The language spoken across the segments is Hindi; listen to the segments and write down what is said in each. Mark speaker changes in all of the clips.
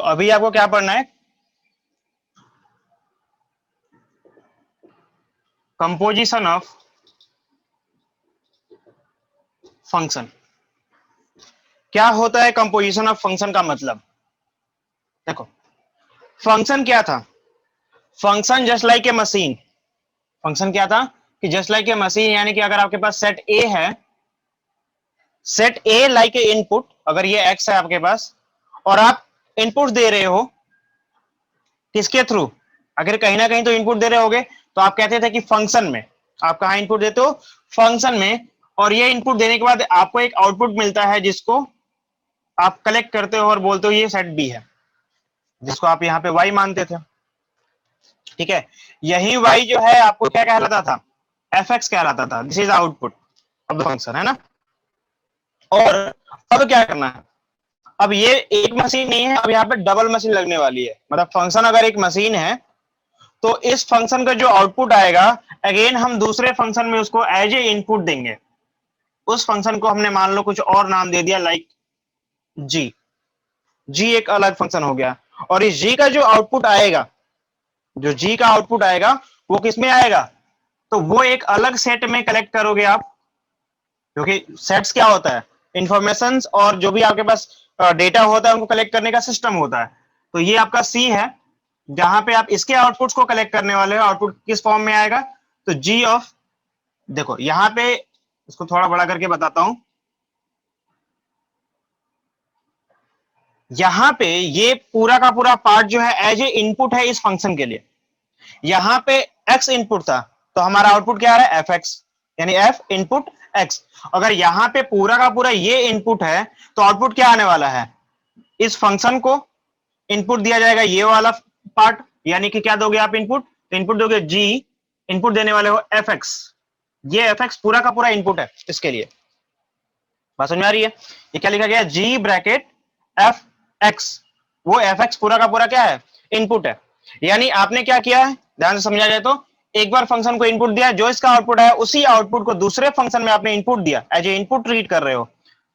Speaker 1: तो अभी आपको क्या पढ़ना है, कंपोजिशन ऑफ फंक्शन। क्या होता है कंपोजिशन ऑफ फंक्शन का मतलब? देखो, फंक्शन क्या था? Function just like a machine. Function क्या था कि जस्ट लाइक ए मशीन, यानी कि अगर आपके पास सेट ए है, set A like a input, अगर ये एक्स है आपके पास और आप इनपुट दे रहे हो किसके थ्रू? अगर कहीं ना कहीं तो इनपुट दे रहे होगे, तो आप कहते थे कि फंक्शन में। आप कहा इनपुट देते हो? फंक्शन में। और ये इनपुट देने के बाद आपको एक आउटपुट मिलता है जिसको आप कलेक्ट करते हो और बोलते हो ये सेट बी है, जिसको आप यहाँ पे वाई मानते थे। ठीक है, यही वाई जो है आपको क्या कहलाता था? एफ एक्स कहलाता था। This is output of the function, है ना। और अब क्या करना है? अब ये एक मशीन नहीं है, अब यहाँ पे डबल मशीन लगने वाली है। मतलब फंक्शन अगर एक मशीन है, तो इस फंक्शन का जो आउटपुट आएगा, अगेन हम दूसरे फंक्शन में उसको एज ए इनपुट देंगे। उस फंक्शन को हमने मान लो कुछ और नाम दे दिया, लाइक जी। जी एक अलग फंक्शन हो गया। और इस जी का जो आउटपुट आएगा, जो जी का आउटपुट आएगा, वो किस में आएगा? तो वो एक अलग सेट में कलेक्ट करोगे आप, क्योंकि सेट्स क्या होता है? इंफॉर्मेशन और जो भी आपके पास डेटा होता है उनको कलेक्ट करने का सिस्टम होता है। तो ये आपका सी है, जहां पे आप इसके आउटपुट्स को कलेक्ट करने वाले हो। आउटपुट किस फॉर्म में आएगा? तो जी ऑफ, देखो यहां पे इसको थोड़ा बड़ा करके बताता हूं। यहां पे ये पूरा का पूरा पार्ट जो है एज ए इनपुट है इस फंक्शन के लिए। यहां पे एक्स इनपुट था, तो हमारा आउटपुट क्या आ रहा है? एफ एक्स, यानी एफ इनपुट एक्स। अगर यहां पे पूरा का पूरा ये इनपुट है, तो आउटपुट क्या आने वाला है? इस फंक्शन को इनपुट दिया जाएगा ये वाला पार्ट, यानी कि क्या दोगे आप इनपुट? इनपुट दोगे जी, इनपुट देने वाले हो एफ एक्स। ये एफ एक्स पूरा का पूरा इनपुट है इसके लिए। बात समझ में आ रही है? ये क्या लिखा गया? जी ब्रैकेट एफ एक्स। वो एफ एक्स पूरा का पूरा क्या है? इनपुट है। यानी आपने क्या किया है, ध्यान से समझा जाए तो, एक बार फंक्शन को इनपुट दिया, जो इसका आउटपुट है उसी आउटपुट को दूसरे फंक्शन में आपने इनपुट दिया, एज ए इनपुट ट्रीट कर रहे हो।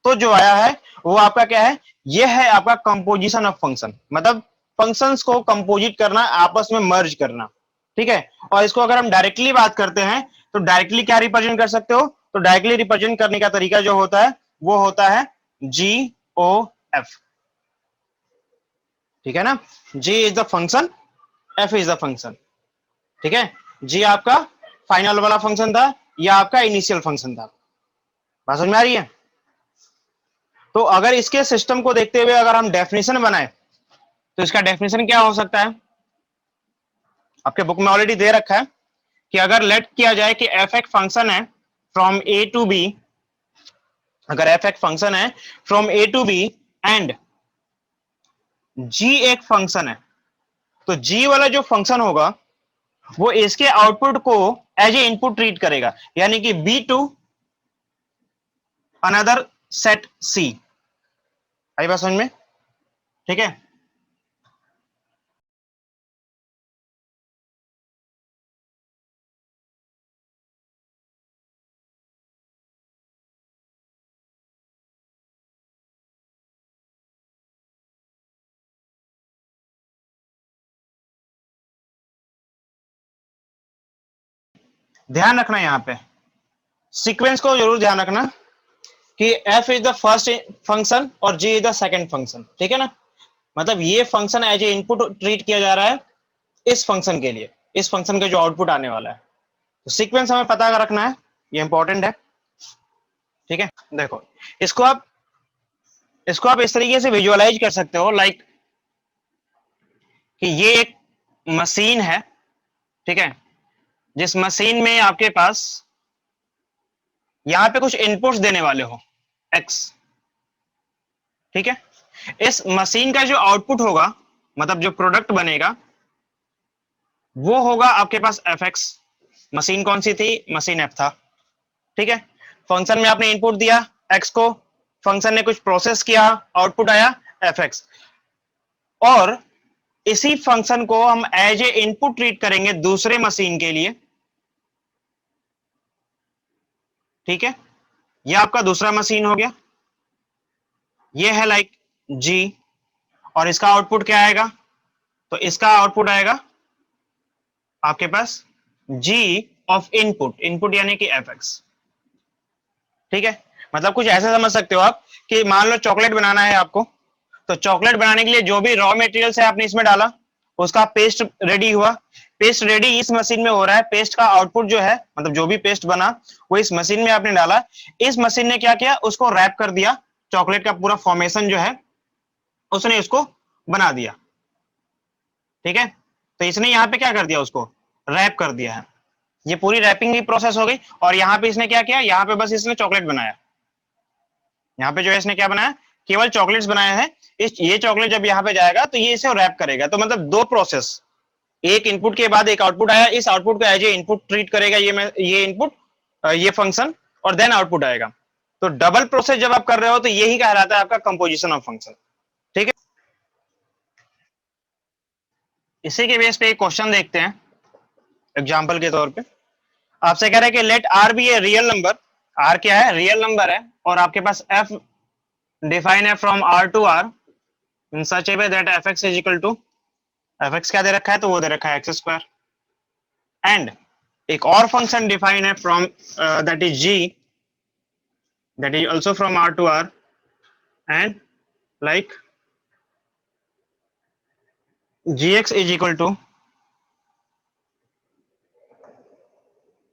Speaker 1: तो जो आया है वो आपका क्या है? ये है आपका कंपोजिशन ऑफ फंक्शन। मतलब फंक्शंस को कंपोजिट करना, आपस में मर्ज करना। ठीक है। और इसको अगर हम डायरेक्टली बात करते हैं, तो डायरेक्टली क्या रिप्रेजेंट कर सकते हो? तो डायरेक्टली रिप्रेजेंट करने का तरीका जो होता है वो होता है जी ओ एफ। ठीक है ना। G is the function, F is the function. ठीक है। जी आपका फाइनल वाला फंक्शन था, या आपका इनिशियल फंक्शन था। बात समझ में आ रही है? तो अगर इसके सिस्टम को देखते हुए अगर हम डेफिनेशन बनाए, तो इसका डेफिनेशन क्या हो सकता है? आपके बुक में ऑलरेडी दे रखा है कि अगर लेट किया जाए कि एफ एक फंक्शन है फ्रॉम ए टू बी, अगर एफ एक फंक्शन है from A to B and G एक फंक्शन है, तो जी वाला जो फंक्शन होगा वो इसके आउटपुट को एज ए इनपुट ट्रीट करेगा, यानी कि बी टू अनदर सेट सी। आई बात समझ में? ठीक है। ध्यान रखना यहां पे सीक्वेंस को जरूर ध्यान रखना कि f is the first function और g is the second function. ठीक है ना। मतलब ये function as a input treat किया जा रहा है इस फंक्शन के लिए, इस फंक्शन का जो आउटपुट आने वाला है। तो सीक्वेंस हमें पता रखना है, ये इंपॉर्टेंट है। ठीक है। देखो, इसको आप इसको आप इस तरीके से विजुअलाइज कर सकते हो, लाइक कि ये एक मशीन है। ठीक है। जिस मशीन में आपके पास यहां पे कुछ इनपुट्स देने वाले हो एक्स। ठीक है। इस मशीन का जो आउटपुट होगा, मतलब जो प्रोडक्ट बनेगा, वो होगा आपके पास एफ एक्स। मशीन कौन सी थी? मशीन एफ था। ठीक है। फंक्शन में आपने इनपुट दिया एक्स को, फंक्शन ने कुछ प्रोसेस किया, आउटपुट आया एफ एक्स। और इसी फंक्शन को हम एज ए इनपुट ट्रीट करेंगे दूसरे मशीन के लिए। ठीक है। यह आपका दूसरा मशीन हो गया, यह है लाइक जी। और इसका आउटपुट क्या आएगा? तो इसका आउटपुट आएगा आपके पास g ऑफ इनपुट, इनपुट यानी कि fx। ठीक है, मतलब कुछ ऐसा समझ सकते हो आप कि मान लो चॉकलेट बनाना है आपको, तो चॉकलेट बनाने के लिए जो भी रॉ मटेरियल्स है आपने इसमें डाला, उसका पेस्ट रेडी हुआ, पेस्ट रेडी इस मशीन में हो रहा है, पेस्ट का आउटपुट जो है मतलब जो भी पेस्ट बना वो इस मशीन में आपने डाला, इस मशीन ने क्या किया, उसको रैप कर दिया, चॉकलेट का पूरा फॉर्मेशन जो है उसने उसको बना दिया। ठीक है, तो इसने यहाँ पे क्या कर दिया, उसको रैप कर दिया है, ये पूरी रैपिंग की प्रोसेस हो गई। और यहाँ पे इसने क्या किया, यहाँ पे बस इसने चॉकलेट बनाया, यहाँ पे जो है इसने क्या बनाया, केवल चॉकलेट्स बनाया है। इस ये चॉकलेट जब यहाँ पे जाएगा तो ये इसे रैप करेगा। तो मतलब दो प्रोसेस, एक इनपुट के बाद एक आउटपुट आया, इस आउटपुट को एज ए इनपुट ट्रीट करेगा ये इनपुट, ये फंक्शन, और देन आउटपुट आएगा। तो डबल प्रोसेस जब आप कर रहे हो तो यही कहलाता है आपका कंपोजिशन ऑफ फंक्शन। ठीक है, इसी के बेस पे एक क्वेश्चन देखते हैं एग्जाम्पल के तौर पे। आपसे कह रहे हैं कि let R be a real number, R क्या है, रियल नंबर है, और आपके पास एफ डिफाइन है from R to R in such a way that f x is equal to, F x क्या दे रखा है, तो वो दे रखा है एक्स स्क्वायर, एंड एक और फंक्शन डिफाइन है from that is g, that is also from R to R, and like g x is equal to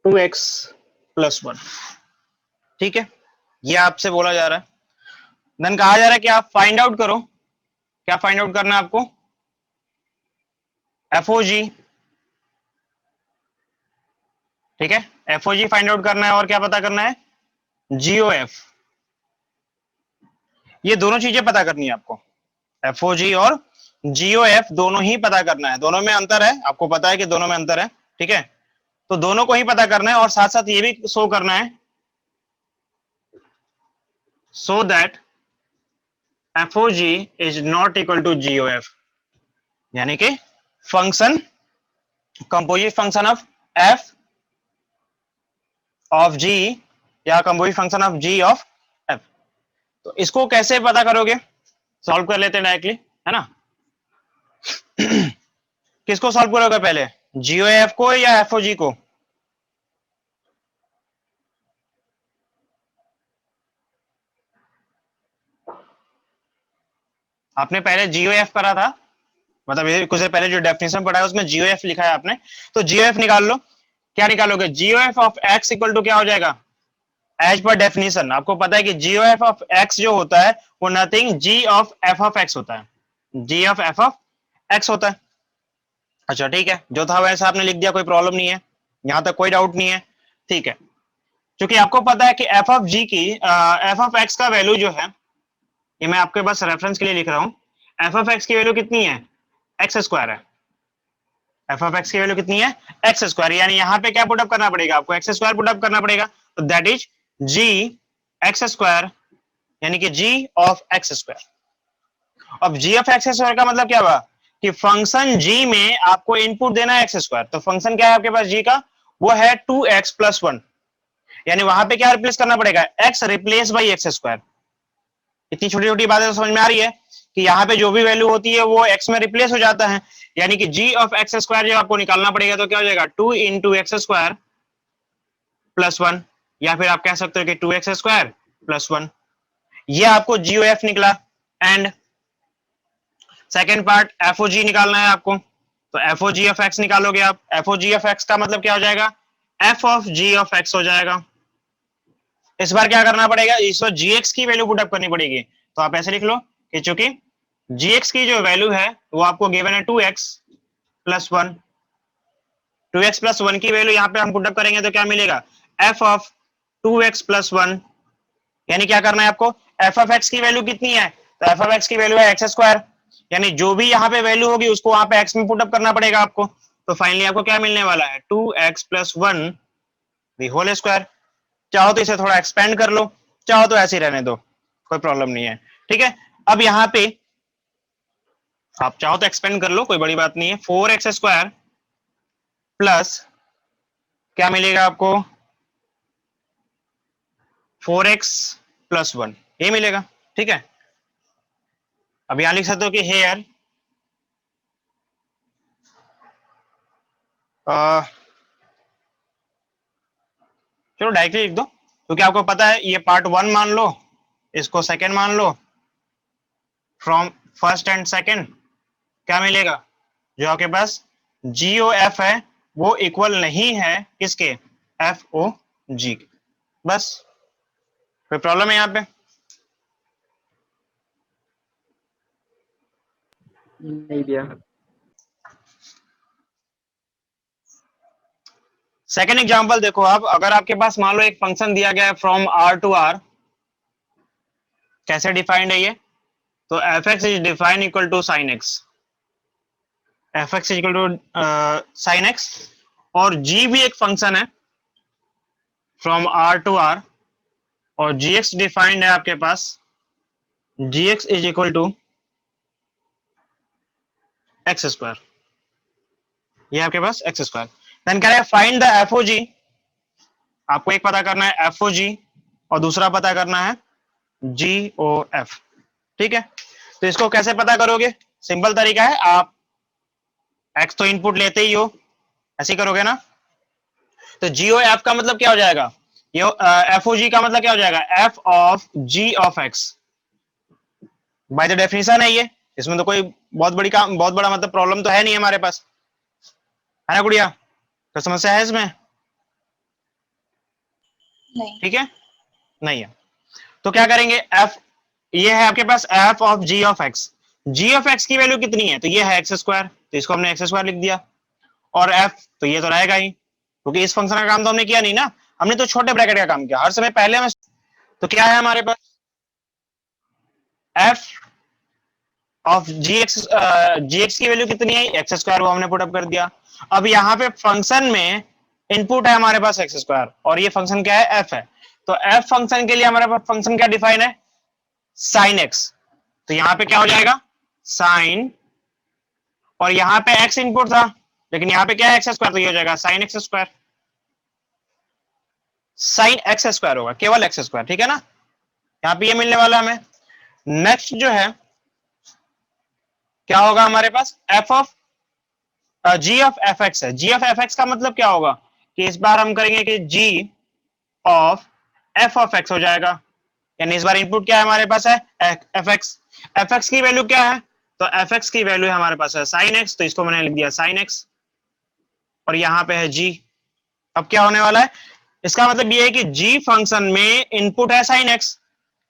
Speaker 1: 2x plus 1। ठीक है, ये आपसे बोला जा रहा है, देन कहा जा रहा है कि आप फाइंड आउट करो, क्या फाइंड आउट करना है आपको, एफ ओ जी। ठीक है, एफ ओ जी फाइंड आउट करना है, और क्या पता करना है, जी ओ एफ। ये दोनों चीजें पता करनी है आपको, एफ ओ जी और जी ओ एफ दोनों ही पता करना है, दोनों में अंतर है, आपको पता है कि दोनों में अंतर है। ठीक है, तो दोनों को ही पता करना है, और साथ साथ ये भी शो करना है, so that F O G is not equal to G O F, यानी कि function, composite function of F of G या composite function of G of F. तो इसको कैसे पता करोगे, सॉल्व कर लेते हैं डायरेक्टली, है ना। किसको सॉल्व करोगे पहले, जीओ एफ को या एफ ओ जी को, आपने पहले जीओ एफ करा था, मतलब ये कुछ देर पहले जो डेफिनेशन पढ़ा है उसमें जीओ एफ लिखा है आपने, तो जीओ एफ निकाल लो। क्या निकालोगे, g o f of x equal to क्या हो जाएगा, एज पर डेफिनेशन आपको पता है कि जीओ एफ ऑफ एक्स जो होता है वो nothing g of F of x होता है, g of F of x होता है। अच्छा ठीक है, जो था वैसा आपने लिख दिया, कोई प्रॉब्लम नहीं है, यहां तक कोई डाउट नहीं है। ठीक है, क्योंकि आपको पता है कि एफ ऑफ जी की एफ ऑफ एक्स का वैल्यू जो है, ये मैं आपके पास रेफरेंस के लिए लिख रहा हूं, एफ ऑफ एक्स की वैल्यू कितनी है, एक्स स्क्वायर है, एफ ऑफ एक्स की वैल्यू कितनी है, एक्स स्क्वायर, यानी यहाँ पे क्या पुटअप करना पड़ेगा आपको, एक्स स्क्वायर पुटअप करना पड़ेगा, तो that is G X square, यानी कि जी ऑफ एक्स स्क्वायर। अब जी ऑफ एक्स स्क्वायर का मतलब क्या हुआ, कि फंक्शन जी में आपको इनपुट देना है एक्स स्क्वायर, तो फंक्शन क्या है आपके पास जी का, वो है 2x प्लस 1, यानी वहां पे क्या रिप्लेस करना पड़ेगा, x replace by x square. इतनी छोटी छोटी बातें तो समझ में आ रही है कि यहाँ पे जो भी वैल्यू होती है वो x में रिप्लेस हो जाता है, यानी कि g ऑफ एक्स स्क्वायर जब आपको निकालना पड़ेगा तो क्या हो जाएगा, 2 इंटू एक्स स्क्वायर प्लस 1, या फिर आप कह सकते हो कि 2x स्क्वायर प्लस 1, ये आपको GOF निकला। एंड सेकेंड पार्ट FOG निकालना है आपको, तो FOG ऑफ x निकालोगे आप, FOG ऑफ x का मतलब क्या हो जाएगा, f of g of x हो जाएगा। इस बार क्या करना पड़ेगा, इस बार gx की वैल्यू पुटअप करनी पड़ेगी, तो आप ऐसे लिख लो कि चूंकि gx की जो वैल्यू है वो आपको गिवन है 2x प्लस 1, 2x प्लस 1 की वैल्यू यहाँ पे हम पुटअप करेंगे तो क्या मिलेगा, f ऑफ 2x प्लस 1, यानी क्या करना है आपको, f ऑफ x की वैल्यू कितनी है, तो f ऑफ x की वैल्यू है एक्स स्क्वायर, यानी जो भी यहाँ पे वैल्यू होगी उसको वहां पे x में पुटअप करना पड़ेगा आपको, तो फाइनली आपको क्या मिलने वाला है, 2x plus 1 the whole square. चाहो तो इसे थोड़ा एक्सपेंड कर लो, चाहो तो ऐसे ही रहने दो, कोई प्रॉब्लम नहीं है। ठीक है, अब यहाँ पे आप चाहो तो एक्सपेंड कर लो, कोई बड़ी बात नहीं है, 4x स्क्वायर प्लस क्या मिलेगा आपको, 4x प्लस 1, ये मिलेगा। ठीक है, अब यहां लिख सकते हो कि हेयर चलो डायरेक्टली लिख दो, क्योंकि आपको पता है ये पार्ट 1 मान लो, इसको सेकंड मान लो, फ्रॉम फर्स्ट एंड सेकंड क्या मिलेगा, जो आपके पास GOF है वो इक्वल नहीं है किसके, FOG। बस, कोई प्रॉब्लम है यहाँ पे?
Speaker 2: नहीं भैया।
Speaker 1: सेकेंड एग्जांपल देखो आप, अगर आपके पास मान लो एक फंक्शन दिया गया है फ्रॉम R टू R, कैसे डिफाइंड है ये, तो fx is defined equal to sin x, fx is equal to sin x, और g भी एक फंक्शन है फ्रॉम R टू R, और gx डिफाइंड है आपके पास, gx is equal to x square, ये आपके पास एक्स स्क्वायर। देन कह रहा है फाइंड द FOG, आपको एक पता करना है FOG और दूसरा पता करना है GOF, ठीक है। तो इसको कैसे पता करोगे, सिंपल तरीका है, आप x तो इनपुट लेते ही हो, ऐसे ही करोगे ना, तो GOF का मतलब क्या हो जाएगा, ये FOG का मतलब क्या हो जाएगा, f of g of x, by the definition है ये, इसमें तो कोई बहुत बड़ा मतलब प्रॉब्लम तो है नहीं हमारे पास, है ना गुड़िया, तो समस्या है इसमें?
Speaker 3: नहीं।
Speaker 1: ठीक है, नहीं है। तो क्या करेंगे, f ये है आपके पास f of g of x, g of x की वैल्यू कितनी है, तो ये है एक्स स्क्वायर, तो इसको हमने एक्स स्क्वायर लिख दिया, और f तो ये तो रहेगा ही, क्योंकि इस फंक्शन का काम तो हमने किया नहीं ना, हमने तो छोटे ब्रैकेट का काम किया हर समय पहले में। तो क्या है हमारे पास, f ऑफ gx की वैल्यू कितनी है, एक्स स्क्वायर, वो हमने पुट अप कर दिया। अब यहाँ पे फंक्शन में इनपुट है हमारे पास एक्स स्क्वायर, और ये फंक्शन क्या है, f है, तो f फंक्शन के लिए हमारे पास फंक्शन क्या डिफाइन है, sin x, तो यहाँ पे क्या हो जाएगा sin, और यहाँ पे x इनपुट था, लेकिन यहाँ पे क्या है एक्स स्क्वायर, तो ये हो जाएगा sin x square, sin x square होगा, केवल एक्स स्क्वायर, ठीक है ना, यहाँ पे ये मिलने वाला हमें। नेक्स्ट जो है क्या होगा हमारे पास, f of g of fx है, g ऑफ fx का मतलब क्या होगा, कि इस बार हम करेंगे कि g of f of x हो जाएगा, यानी इस बार इनपुट क्या है हमारे पास है fx, fx की वैल्यू क्या है, तो fx की वैल्यू हमारे पास है sin x, तो इसको मैंने लिख दिया sin x, और यहाँ पे है g। अब क्या होने वाला है, इसका मतलब ये है कि g फंक्शन में इनपुट है sin x,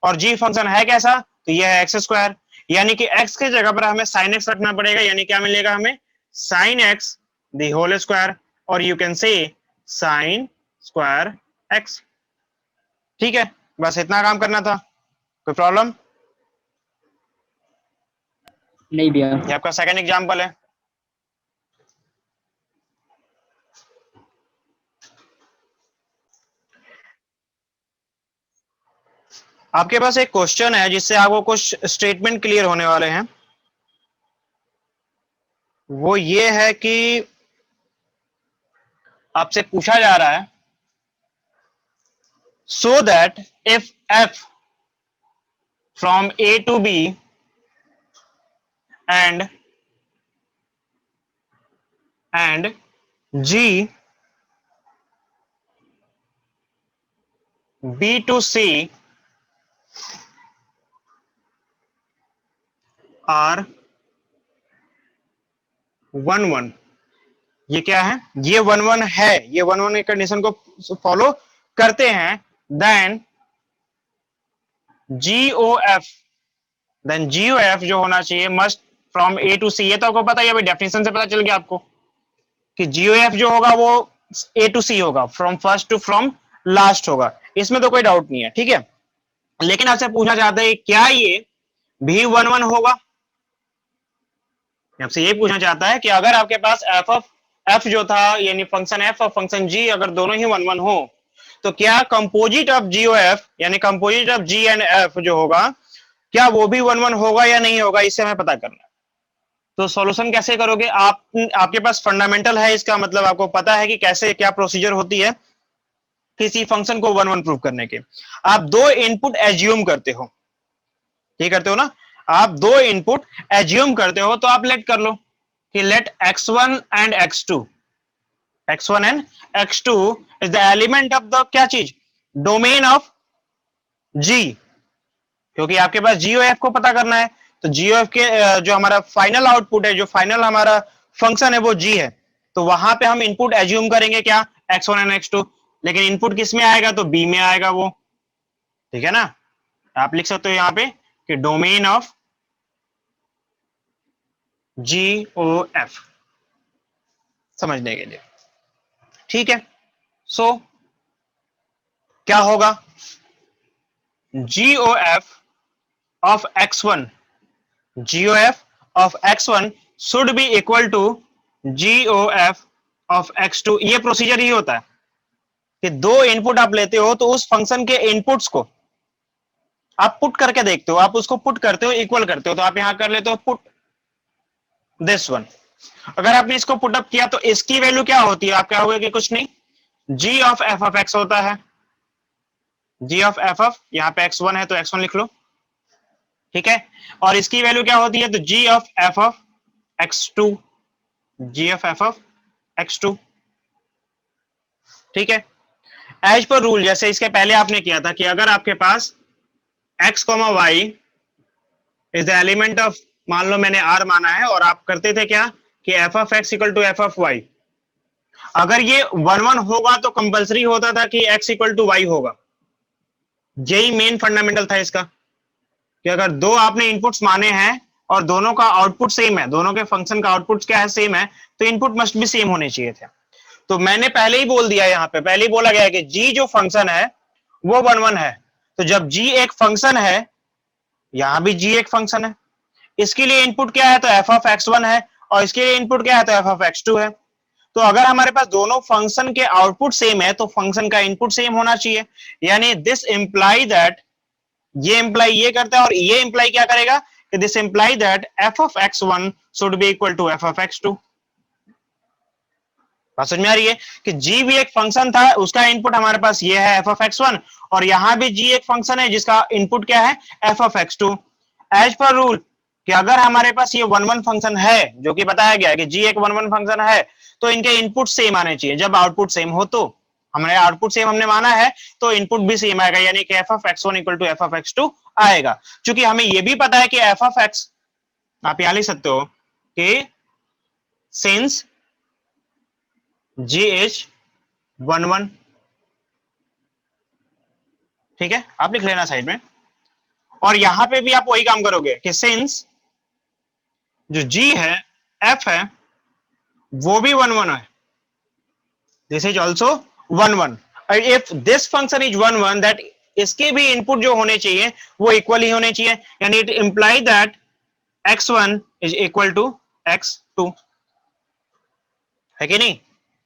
Speaker 1: और g फंक्शन है कैसा, तो ये है एक्स स्क्वायर, यानी कि x की जगह पर हमें sin x रखना पड़ेगा, यानी क्या मिलेगा हमें sin x the whole square, और you can say sin square x, ठीक है, बस इतना काम करना था, कोई प्रॉब्लम?
Speaker 2: नहीं भैया।
Speaker 1: ये आपका सेकंड एग्जांपल है। आपके पास एक क्वेश्चन है जिससे आपको कुछ स्टेटमेंट क्लियर होने वाले हैं, वो ये है कि आपसे पूछा जा रहा है, so that if f from a to b and g b to c are 1-1, ये क्या है, ये 1-1 है, ये 1-1 कंडीशन को फॉलो करते हैं, देन GOF, देन GOF जो होना चाहिए must from A to C, ये तो आपको पता है, अभी डेफिनेशन से पता चल गया आपको कि GOF जो होगा वो A to C होगा, from first to from last होगा, इसमें तो कोई डाउट नहीं है, ठीक है। लेकिन आपसे पूछा जाता है क्या ये भी 1-1 होगा, आपसे ये पूछना चाहता है कि अगर आपके पास f ऑफ f जो था, यानी फंक्शन f और फंक्शन g अगर दोनों ही 1-1 हो, तो क्या कंपोजिट ऑफ GOF यानी composite of g and f जो होगा, क्या वो भी 1-1 होगा या नहीं होगा, इससे हमें पता करना है। तो सॉल्यूशन कैसे करोगे आप, आपके पास फंडामेंटल है, इसका मतलब आपको पता है कि कैसे क्या प्रोसीजर होती है किसी फंक्शन को 1-1 प्रूव करने के। आप दो इनपुट एज्यूम करते हो, ये करते हो ना, आप दो इनपुट एज्यूम करते हो तो आप लेट कर लो कि let x1 and x1 and x2 is the element of the क्या चीज, डोमेन ऑफ g, क्योंकि आपके पास जी एफ को पता करना है। तो जी एफ के जो हमारा फाइनल आउटपुट है, जो फाइनल हमारा फंक्शन है वो जी है, तो वहां पे हम इनपुट एज्यूम करेंगे क्या, x1 एंड x2, लेकिन इनपुट किस में आएगा, तो b में आएगा वो, ठीक है ना। आप लिख सकते हो यहां पे कि domain of G O F, समझने के लिए, ठीक है। सो क्या होगा, G O F of x1, GOF of x1 should be equal to GOF of x2। ये प्रोसीजर ही होता है कि दो इनपुट आप लेते हो तो उस फंक्शन के इनपुट्स को आप पुट करके देखते हो, आप उसको पुट करते हो, इक्वल करते हो, तो आप यहां कर लेते हो पुट दिस वन। अगर आपने इसको पुट अप किया तो इसकी वैल्यू क्या होती है, आप क्या होगा कि कुछ नहीं, g of f of x होता है, g ऑफ f ऑफ, यहां पे x1 है तो x1 लिख लो, ठीक है। और इसकी वैल्यू क्या होती है, तो g of f of x2, g of f of x2, ठीक है। एज पर रूल, जैसे इसके पहले आपने किया था कि अगर आपके पास x, y is the element of, मान लो मैंने r माना है और आप करते थे क्या कि f of x equal to f of y, अगर ये 1 1 होगा तो कंपलसरी होता था कि x इक्वल टू y होगा। यही मेन फंडामेंटल था इसका कि अगर दो आपने इनपुट्स माने हैं और दोनों का आउटपुट सेम है, दोनों के फंक्शन का आउटपुट क्या है, सेम है, तो इनपुट मस्ट भी सेम होने चाहिए थे। तो मैंने पहले ही बोल दिया, यहां पे पहले ही बोला गया है कि g जो फंक्शन है वो 1 1 है। तो जब g एक फंक्शन है, यहां भी g एक फंक्शन है, इसके लिए इनपुट क्या है, तो f ऑफ x1 है, और इसके लिए इनपुट क्या है, तो f ऑफ x2 है। तो अगर हमारे पास दोनों फंक्शन के आउटपुट सेम है तो फंक्शन का इनपुट सेम होना चाहिए, यानी दिस इंप्लाई दैट, ये इंप्लाई ये करता है और ये इंप्लाई क्या करेगा कि this imply that f of x1 should be equal to f of x2। बात समझ में आ रही है कि g भी एक फंक्शन था, उसका इनपुट हमारे पास ये है f ऑफ x1, और यहां भी g एक फंक्शन है जिसका इनपुट क्या है, f of x2। As per rule कि अगर हमारे पास ये 1 1 फंक्शन है, जो कि बताया गया है कि g एक 1 1 फंक्शन है, तो इनके इनपुट सेम आने चाहिए। जब आउटपुट सेम हो तो हमारे आउटपुट सेम हमने माना है तो इनपुट भी सेम आएगा, यानी कि f of x1 equal to f of x2 आएगा। क्योंकि हमें ये भी पता है कि f ऑफ x, आप यहां लिख सकते हो कि सिंस g इज 1 1, ठीक है, आप लिख लेना साइड में। और यहां पे भी आप वही काम करोगे कि सिंस जो g है, f है, वो भी 1 1 है, this is also 1 1। If this function is 1 1, that इसके भी इनपुट जो होने चाहिए वो इक्वल ही होने चाहिए, यानी it imply that x1 is equal to x2, है कि नहीं,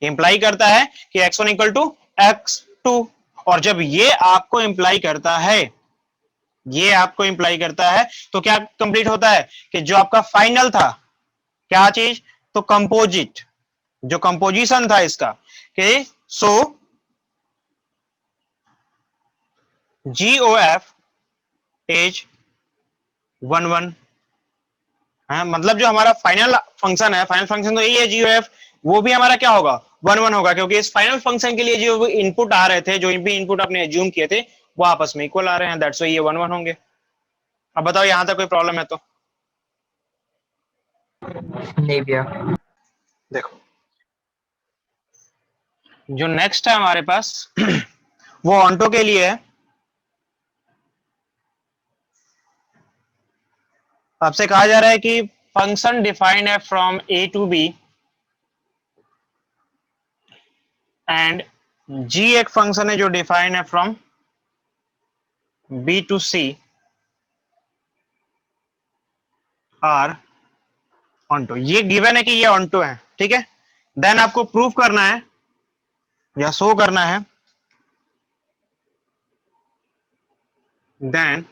Speaker 1: इंप्लाई करता है कि x1 इक्वल टू x2। और जब ये आपको इंप्लाई करता है, ये आपको इंप्लाई करता है, तो क्या कंप्लीट होता है कि जो आपका फाइनल था, क्या चीज, तो कंपोजिट, जो कंपोजिशन था इसका, कि सो GOF इज 1 1 है, मतलब जो हमारा फाइनल फंक्शन है, फाइनल फंक्शन तो यही है GOF, वो भी हमारा क्या होगा, 1 1 होगा, क्योंकि इस फाइनल फंक्शन के लिए जो इनपुट आ रहे थे, जो भी इनपुट आपने एज्यूम किए थे, वो आपस में इक्वल आ रहे हैं, दैट्स व्हाई ये 1 1 होंगे। अब बताओ यहां तक कोई प्रॉब्लम है तो
Speaker 2: नहीं भैया।
Speaker 1: देखो, जो नेक्स्ट है हमारे पास वो ऑन्टो के लिए है। आपसे कहा जा रहा है कि फंक्शन डिफाइंड है from A to B and g एक फंक्शन है जो डिफाइंड है from b to c are onto. ये गिवन है कि ये ऑन्टो है, ठीक है। देन आपको प्रूफ करना है या शो करना है, then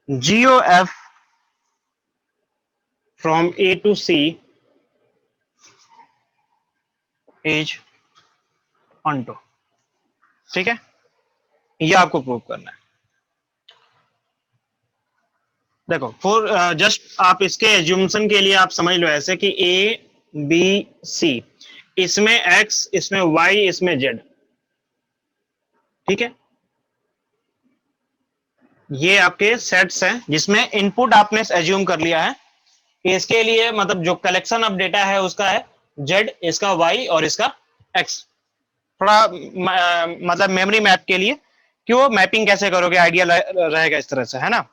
Speaker 1: GOF from a to c is onto, ठीक है, ये आपको प्रूव करना है। देखो फॉर जस्ट आप इसके एज्यूमशन के लिए आप समझ लो ऐसे कि ए बी सी, इसमें एक्स, इसमें वाई, इसमें जेड, ठीक है, ये आपके सेट्स हैं जिसमें इनपुट आपने एज्यूम कर लिया है कि इसके लिए मतलब जो कलेक्शन ऑफ डेटा है उसका है जेड, इसका वाई और इसका एक्स। थोड़ा मतलब मेमोरी मैप के लिए कि वो मैपिंग कैसे करोगे, आइडिया रहेगा इस तरह से, है ना।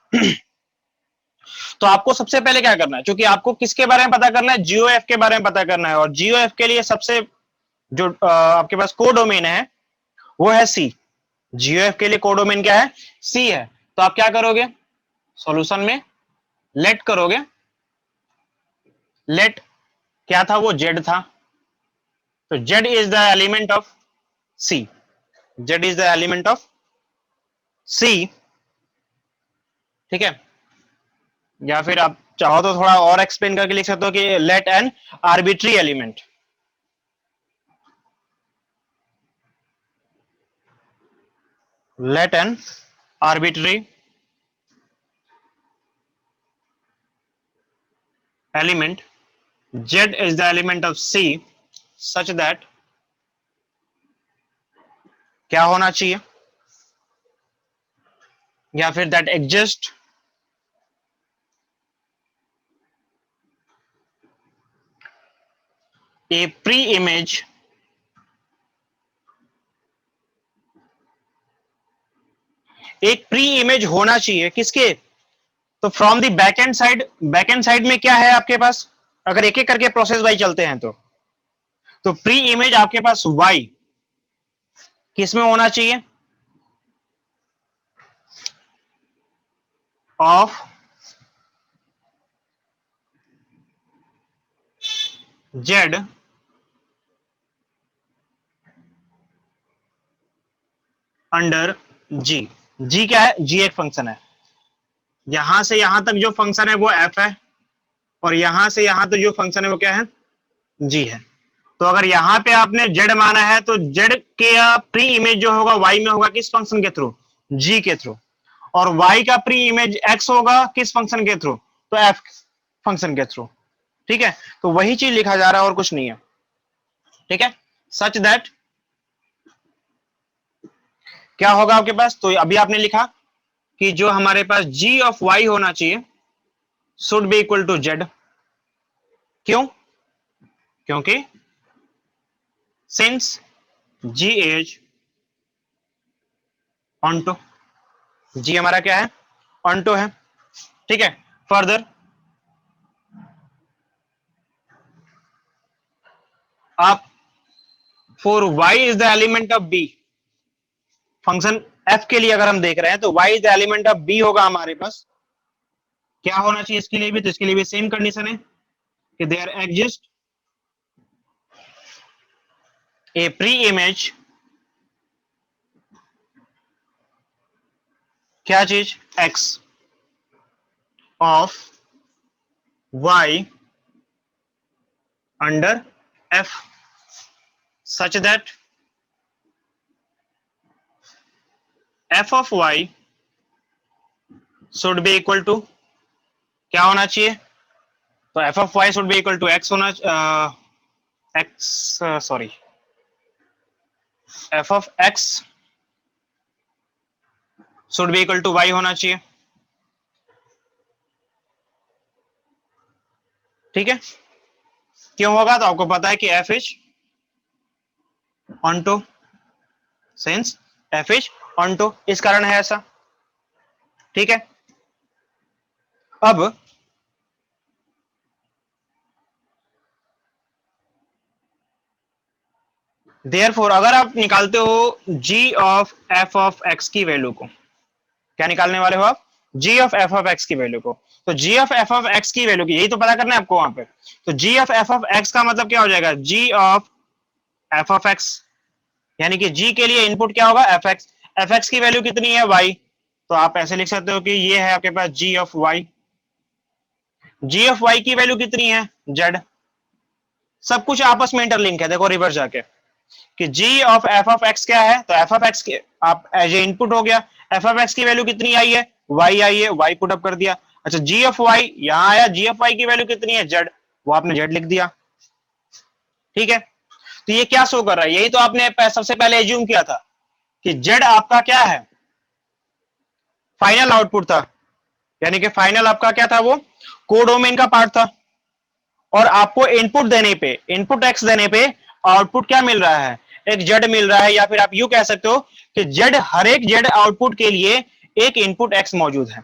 Speaker 1: तो आपको सबसे पहले क्या करना है, क्योंकि आपको किसके बारे में पता करना है, जीओएफ के बारे में पता करना है, और जीओएफ के लिए सबसे जो आपके पास कोडोमेन है वो है सी। जीओएफ के लिए कोडोमेन क्या है, सी है। तो आप क्या करोगे, सॉल्यूशन में लेट करोगे, लेट क्या था, वो जेड था, तो Z is the element of C, Z is the element of C, ठीक है। या फिर आप चाहो तो थोड़ा और एक्सप्लेन करके लिख सकते हो कि let an arbitrary element, let an arbitrary element z is the element of c such that क्या होना चाहिए, या फिर that exist a pre-image एक प्री इमेज होना चाहिए किसके, तो from the backend side, backend side में क्या है आपके पास, अगर एक एक करके प्रोसेस वाई चलते हैं तो प्री इमेज आपके पास वाई किस में होना चाहिए, ऑफ जेड अंडर जी। जी क्या है, जी एक फंक्शन है, यहां से यहां तक जो फंक्शन है वो एफ है, और यहां से यहां तक जो फंक्शन है वो क्या है, जी है। तो अगर यहां पे आपने जेड माना है तो जेड के प्री इमेज जो होगा वाई में होगा किस फंक्शन के थ्रू, जी के थ्रू, और वाई का प्री इमेज एक्स होगा किस फंक्शन के थ्रू, तो एफ फंक्शन के थ्रू, ठीक है। तो वही चीज लिखा जा रहा है और कुछ नहीं है, ठीक है। सच दैट क्या होगा आपके पास, तो अभी आपने लिखा कि जो हमारे पास जी ऑफ वाई होना चाहिए should be equal to z, क्यों, क्योंकि since g is onto, g हमारा क्या है, ऑनटो है, ठीक है। फर्दर आप for y is the element of b, function f के लिए अगर हम देख रहे हैं तो y is the element of b होगा हमारे पास, क्या होना चाहिए इसके लिए भी, तो इसके लिए भी सेम कंडीशन है कि there exist a preimage, क्या चीज, x of y under f such that f of y should be equal to क्या होना चाहिए, तो f of y should be equal to x होना x sorry f of x should be equal to y होना चाहिए, ठीक है। क्यों होगा, तो आपको पता है कि f is onto, since f is onto, इस कारण है ऐसा, ठीक है। अब देयरफॉर अगर आप निकालते हो g of f of x की वैल्यू को, क्या निकालने वाले हो आप, g of f of x की वैल्यू को, तो g of f of x की वैल्यू की यही तो पता करना है आपको वहां पे, तो g of f of x का मतलब क्या हो जाएगा, g of f of x, यानी कि g के लिए इनपुट क्या होगा, fx, fx की वैल्यू कितनी है, y, तो आप ऐसे लिख सकते हो कि ये है आपके पास g of y, g of y की वैल्यू कितनी है, z, सब कुछ आपस में इंटरलिंक है, देखो रिवर्स जाके कि g of f of x क्या है, तो f ऑफ x के आप एज ए इनपुट हो गया, f ऑफ x की वैल्यू कितनी आई है, y आई है, y पुट अप कर दिया, अच्छा जी एफ वाई यहां आया, जी एफ वाई की वैल्यू कितनी है जेड, वो आपने जेड लिख दिया। ठीक है, तो ये क्या शो कर रहा है, यही तो आपने सबसे पहले एज्यूम किया था कि जेड आपका क्या है, फाइनल आउटपुट था, यानी कि फाइनल आपका क्या था, वो कोडोमेन का पार्ट था। और आपको इनपुट देने पे, इनपुट एक्स देने पे आउटपुट क्या मिल रहा है, एक जेड मिल रहा है, या फिर आप यू कह सकते हो कि जेड, हर एक जेड आउटपुट के लिए एक इनपुट एक्स मौजूद है,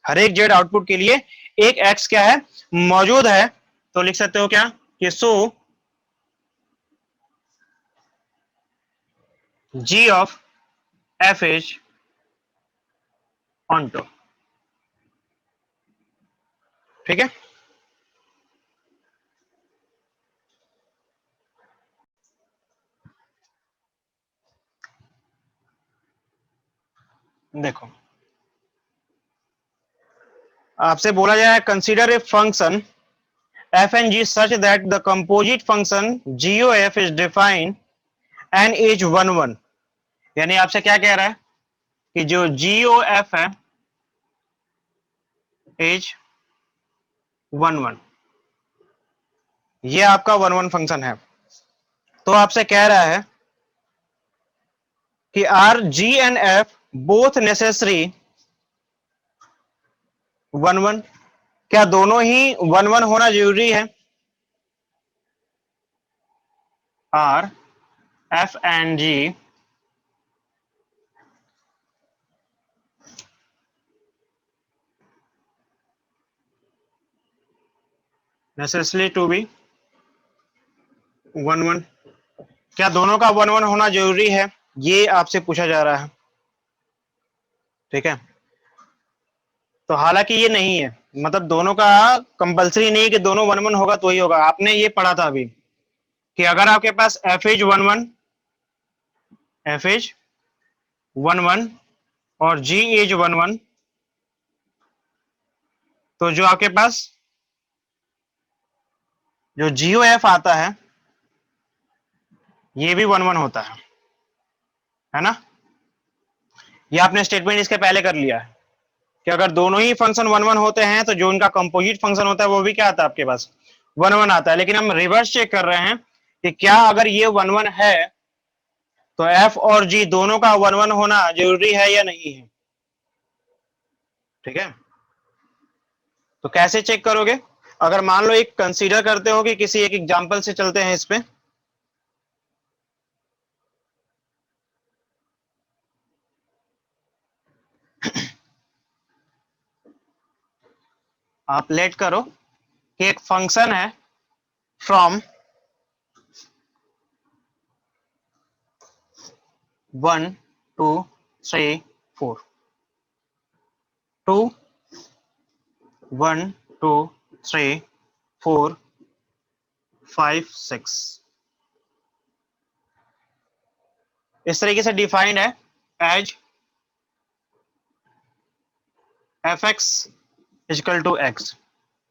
Speaker 1: हर एक जेड आउटपुट के लिए एक एक्स क्या है, मौजूद है। तो लिख सकते हो क्या कि so G of F is onto. ठीक है, देखो आपसे बोला जाए consider a function f and g such that the composite function gof is defined and is 1 1, यानी आपसे क्या कह रहा है कि जो gof है इज 1 1, ये आपका 1 1 फंक्शन है। तो आपसे कह रहा है कि R G and F both necessary 1 1, क्या दोनों ही 1 1 होना जरूरी है, are f and g necessary to be 1 1, क्या दोनों का 1 1 होना जरूरी है, ये आपसे पूछा जा रहा है। ठीक है, तो हालांकि ये नहीं है, मतलब दोनों का कंपलसरी नहीं है कि दोनों 1 1 होगा तो ही होगा। आपने ये पढ़ा था अभी कि अगर आपके पास एफ इज 1 1, एफ इज 1 1 और जी इज 1 1, तो जो आपके पास जो जीओ एफ आता है ये भी 1 1 होता है ना। ये आपने स्टेटमेंट इसके पहले कर लिया है कि अगर दोनों ही फंक्शन 1 1 होते हैं तो जो उनका कंपोजिट फंक्शन होता है वो भी क्या आता है आपके पास, 1 1 आता है। लेकिन हम रिवर्स चेक कर रहे हैं कि क्या अगर ये 1 1 है तो एफ और जी दोनों का 1 1 होना जरूरी है या नहीं है। ठीक है, तो कैसे चेक करोगे, अगर मान लो एक कंसीडर करते हो कि किसी एक एग्जांपल से चलते हैं इस पे, आप लेट करो कि एक फंक्शन है फ्रॉम 1 2 3 4 टू 1 2 3 4 5 6, इस तरीके से डिफाइंड है as f x is equal to x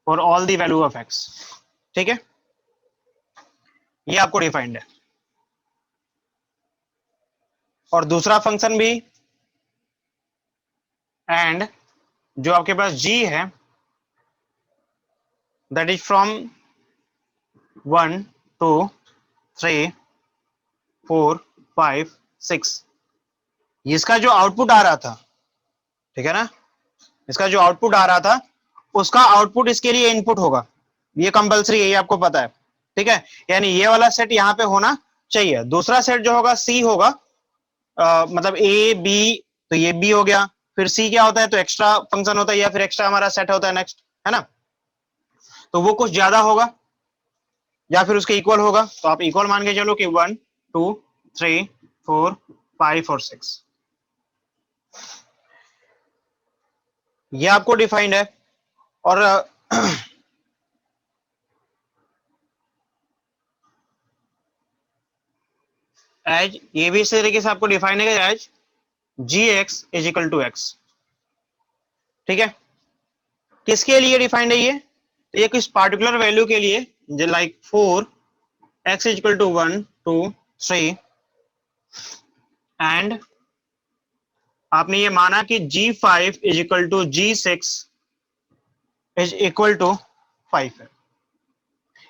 Speaker 1: for all the value of x. ठीक है, ये आपको डिफाइंड है। और दूसरा फंक्शन भी, एंड जो आपके पास g है दैट इज फ्रॉम 1 2 3 4 5 6, इसका जो आउटपुट आ रहा था, ठीक है ना, इसका जो आउटपुट आ रहा था उसका आउटपुट इसके लिए इनपुट होगा, ये कंपलसरी है, ये आपको पता है। ठीक है, यानी ये वाला सेट यहाँ पे होना चाहिए। दूसरा सेट जो होगा सी होगा, मतलब ए बी, तो ये बी हो गया, फिर सी क्या होता है, तो एक्स्ट्रा फंक्शन होता है या फिर एक्स्ट्रा हमारा सेट होता है नेक्स्ट, है ना, तो वो कुछ ज्यादा होगा या फिर उसके इक्वल होगा। तो आप इक्वल मान के चलो कि 1 2 3 4 5 और 6, ये आपको डिफाइंड है। और एज ये भी इस तरीके से आपको डिफाइन है as g x is equal to x. ठीक है, किसके लिए डिफाइंड है ये, तो ये किस पार्टिकुलर वैल्यू के लिए, जो like 4 x is equal to 1 2 3, and आपने ये माना कि G5 is equal to G6 is equal to 5 है।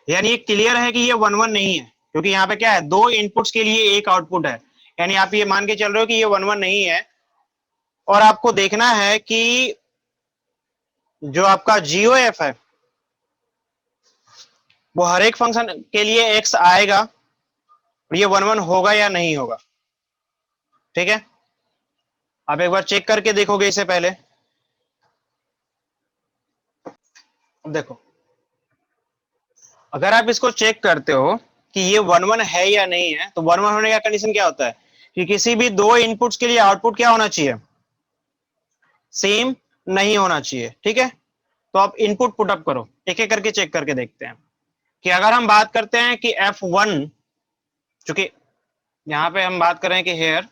Speaker 1: यानी ये क्लियर है कि ये 1 1 नहीं है, क्योंकि यहाँ पे क्या है, दो इनपुट्स के लिए एक आउटपुट है। यानी आप ये मान के चल रहे हो कि ये 1 1 नहीं है। और आपको देखना है कि जो आपका GOF है वो हर एक फंक्शन के लिए x आएगा, और ये 1 1 होगा या नहीं होगा। ठीक है, आप एक बार चेक करके देखोगे इसे पहले। अब देखो, अगर आप इसको चेक करते हो कि ये 1 1 है या नहीं है, तो 1 1 होने का कंडीशन क्या होता है कि किसी भी दो इनपुट्स के लिए आउटपुट क्या होना चाहिए, सेम नहीं होना चाहिए। ठीक है, तो आप इनपुट पुटअप करो, एक एक करके चेक करके देखते हैं कि अगर हम बात करते हैं कि F1, चूंकि यहां पे हम बात कर रहे हैं कि हेयर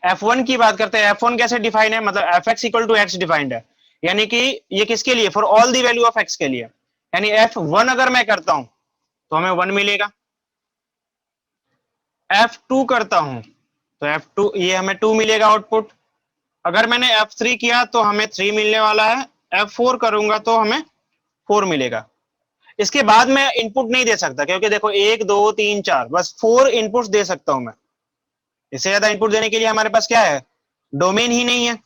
Speaker 1: F1 की बात करते हैं, F1 कैसे डिफाइन है, मतलब fx equal to x defined है, यानी कि ये किसके लिए, for all the value of x के लिए। यानी F1 अगर मैं करता हूं तो हमें 1 मिलेगा, F2 करता हूं तो F2 ये हमें 2 मिलेगा आउटपुट। अगर मैंने F3 किया तो हमें 3 मिलने वाला है, F4 करूंगा तो हमें 4 मिलेगा। इसके बाद मैं इनपुट नहीं दे सकता, क्योंकि देखो 1 2 3 4 बस 4 इनपुट्स दे सकता हूं मैं। इससे ज्यादा इनपुट देने के लिए हमारे पास क्या है, डोमेन ही नहीं है।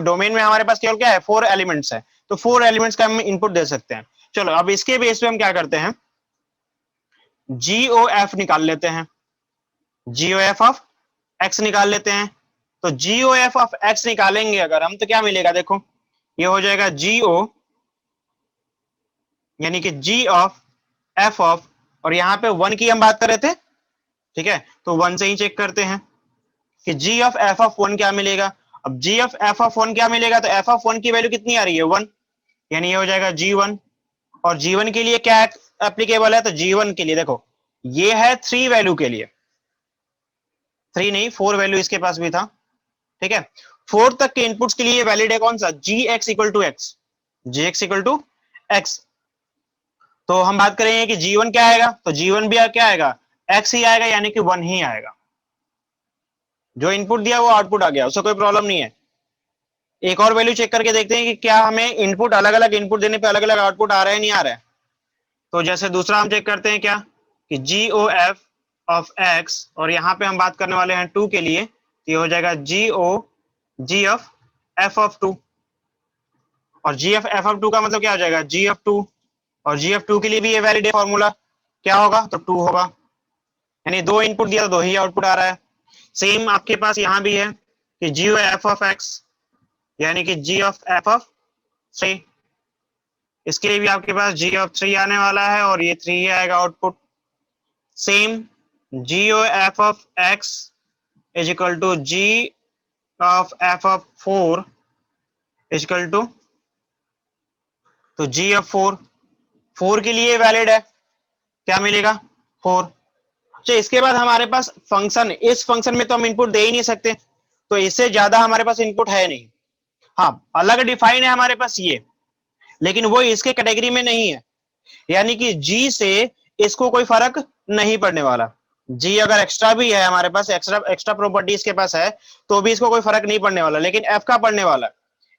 Speaker 1: डोमेन में हमारे पास केवल क्या है, 4 एलिमेंट्स है, तो 4 एलिमेंट्स का हम इनपुट दे सकते हैं। चलो अब इसके बेस पे हम क्या करते हैं, GOF निकाल लेते हैं, GOF ऑफ x निकाल लेते हैं। तो GOF ऑफ x निकालेंगे अगर हम, तो क्या मिलेगा, देखो ये हो जाएगा GO यानी कि G ऑफ F ऑफ, और यहाँ पे 1 की हम बात कर रहे थे। ठीक है, तो 1 से ही चेक करते हैं कि G ऑफ F ऑफ 1 क्या मिलेगा। अब G ऑफ F ऑफ 1 क्या मिलेगा, तो F ऑफ 1 की वैल्यू कितनी आ रही है, 1, यानी ये हो जाएगा G1। और G1 के लिए क्या एप्लीकेबल है, तो G1 के लिए देखो ये है 3 वैल्यू के लिए, 3 नहीं 4 वैल्यू इसके पास भी था। ठीक है, 4 तक के इनपुट्स के लिए वैलिड है कौन सा, Gx equal to x, Gx equal to x. तो हम बात करेंगे कि G1 क्या आएगा, तो G1 भी क्या आएगा, x ही आएगा, यानी कि 1 ही आएगा। जो इनपुट दिया वो आउटपुट आ गया, उससे कोई प्रॉब्लम नहीं है। एक और वैल्यू चेक करके देखते हैं कि क्या हमें इनपुट अलग अलग इनपुट देने पे अलग अलग आउटपुट आ रहा है नहीं आ रहा है। तो जैसे दूसरा हम चेक करते हैं क्या, कि GOF ऑफ x, और यहाँ पे हम बात करने वाले हैं 2 के लिए, तो ये हो जाएगा G ऑफ F ऑफ 2, और G ऑफ F ऑफ 2 का मतलब क्या हो जाएगा, G ऑफ 2, और G ऑफ 2 के लिए भी ये वैलिड है फॉर्मूला, क्या होगा, तो 2 होगा। यानी 2 इनपुट दिया तो 2 ही आउटपुट आ रहा है। सेम आपके पास यहाँ भी है कि GOF ऑफ x यानी कि G ऑफ F ऑफ 3, इसके लिए भी आपके पास G ऑफ 3 आने वाला है, और ये 3 ही आएगा output. Same GOF of x is equal to G of F of 4 is equal to, तो G ऑफ 4 के लिए वैलिड है, क्या मिलेगा, 4। तो इसके बाद हमारे पास फंक्शन, इस फंक्शन में तो हम इनपुट दे ही नहीं सकते, तो इससे ज्यादा हमारे पास इनपुट है नहीं। हाँ, अलग डिफाइन है हमारे पास ये, लेकिन वो इसके कैटेगरी में नहीं है, यानी कि G से इसको कोई फर्क नहीं पड़ने वाला। G अगर एक्स्ट्रा भी है हमारे पास, एक्स्ट्रा प्रॉपर्टी इसके पास है, तो भी इसको कोई फर्क नहीं पड़ने वाला, लेकिन F का पड़ने वाला।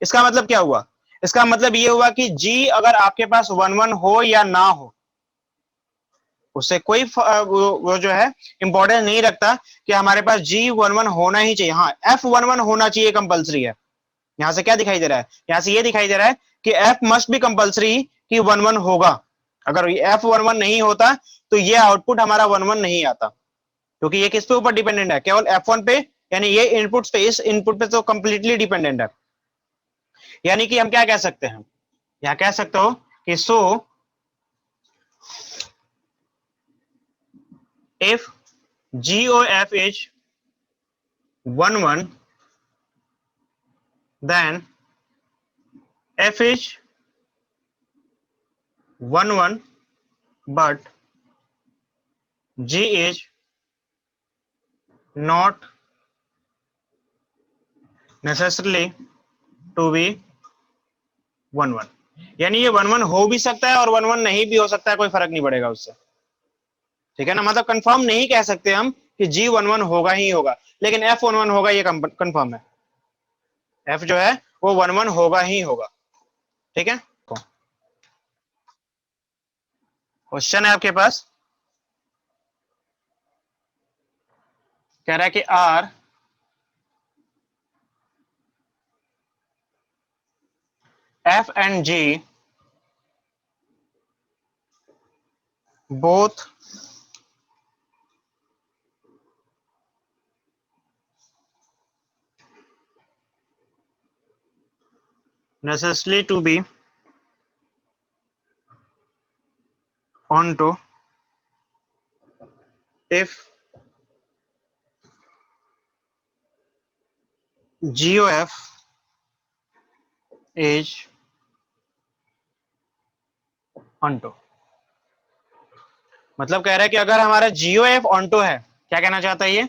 Speaker 1: इसका मतलब क्या हुआ, इसका मतलब ये हुआ कि G अगर आपके पास 1 1 हो या ना हो, उससे कोई वो जो है इंपॉर्टेंस नहीं रखता कि हमारे पास G11 होना ही चाहिए। हाँ, F11 होना चाहिए, कंपलसरी है। यहां से क्या दिखाई दे रहा है, यहां से ये दिखाई दे रहा है कि F मस्ट बी कंपलसरी, कि 11 होगा। अगर F11 नहीं होता तो ये आउटपुट हमारा 11 नहीं आता, क्योंकि ये किस पे ऊपर डिपेंडेंट है, केवल F1 पे, यानी ये इनपुट पे, इस इनपुट पे तो कंप्लीटली डिपेंडेंट है। यानी कि हम क्या कह सकते हैं, यहां कह सकते हो कि सो if GOF is 1 1, then F is 1 1, but G is not necessarily to be 1 1। यानी ये 1 1 हो भी सकता है और 1 1 नहीं भी हो सकता है, कोई फर्क नहीं पड़ेगा उससे। ठीक है ना, मतलब कंफर्म नहीं कह सकते हम कि G11 होगा ही होगा, लेकिन F11 होगा ये कंफर्म है। F जो है वो 1 1 होगा ही होगा। ठीक है, क्वेश्चन है आपके पास, कह रहा है कि are f and g both necessarily to be onto if GOF is onto। मतलब कह रहा है कि अगर हमारा GOF onto है, क्या कहना चाहता है ये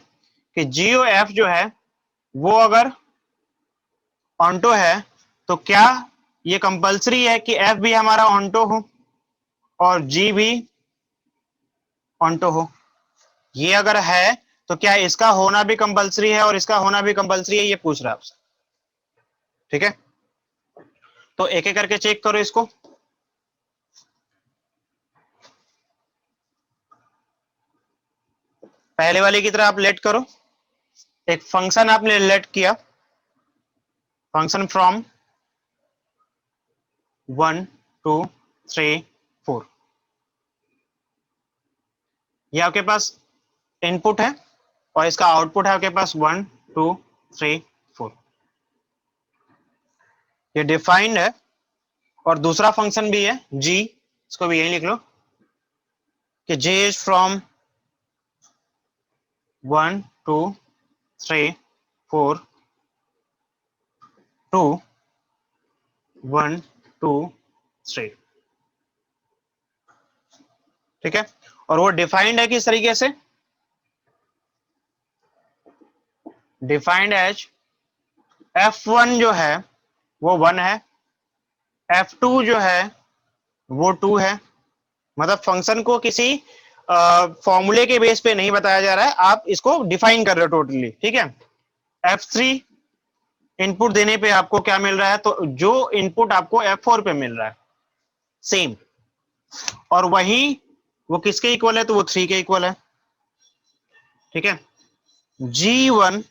Speaker 1: कि GOF जो है वो अगर onto है तो क्या ये कंपलसरी है कि F भी हमारा onto हो और G भी onto हो। ये अगर है तो क्या इसका होना भी कंपलसरी है और इसका होना भी कंपलसरी है, ये पूछ रहा है आपसे। ठीक है, तो एक एक करके चेक करो इसको। पहले वाले की तरह आप लेट करो, एक फंक्शन आपने लेट किया, फंक्शन फ्रॉम 1 2 3 4, ये आपके पास इनपुट है और इसका आउटपुट है आपके पास 1 2 3 4, ये डिफाइंड है। और दूसरा फंक्शन भी है जी, इसको भी यही लिख लो कि j इज फ्रॉम 1 2 3 4 टू 1 2 3। ठीक है, और वो डिफाइंड है किस तरीके से, डिफाइंड एज f1 जो है वो 1 है, f2 जो है वो 2 है। मतलब फंक्शन को किसी फॉर्मूले के बेस पे नहीं बताया जा रहा है, आप इसको डिफाइन कर रहे हो टोटली। ठीक है, f3 इनपुट देने पे आपको क्या मिल रहा है, तो जो इनपुट आपको f4 पे मिल रहा है सेम, और वही वो किसके इक्वल है, तो वो 3 के इक्वल है। ठीक है, G1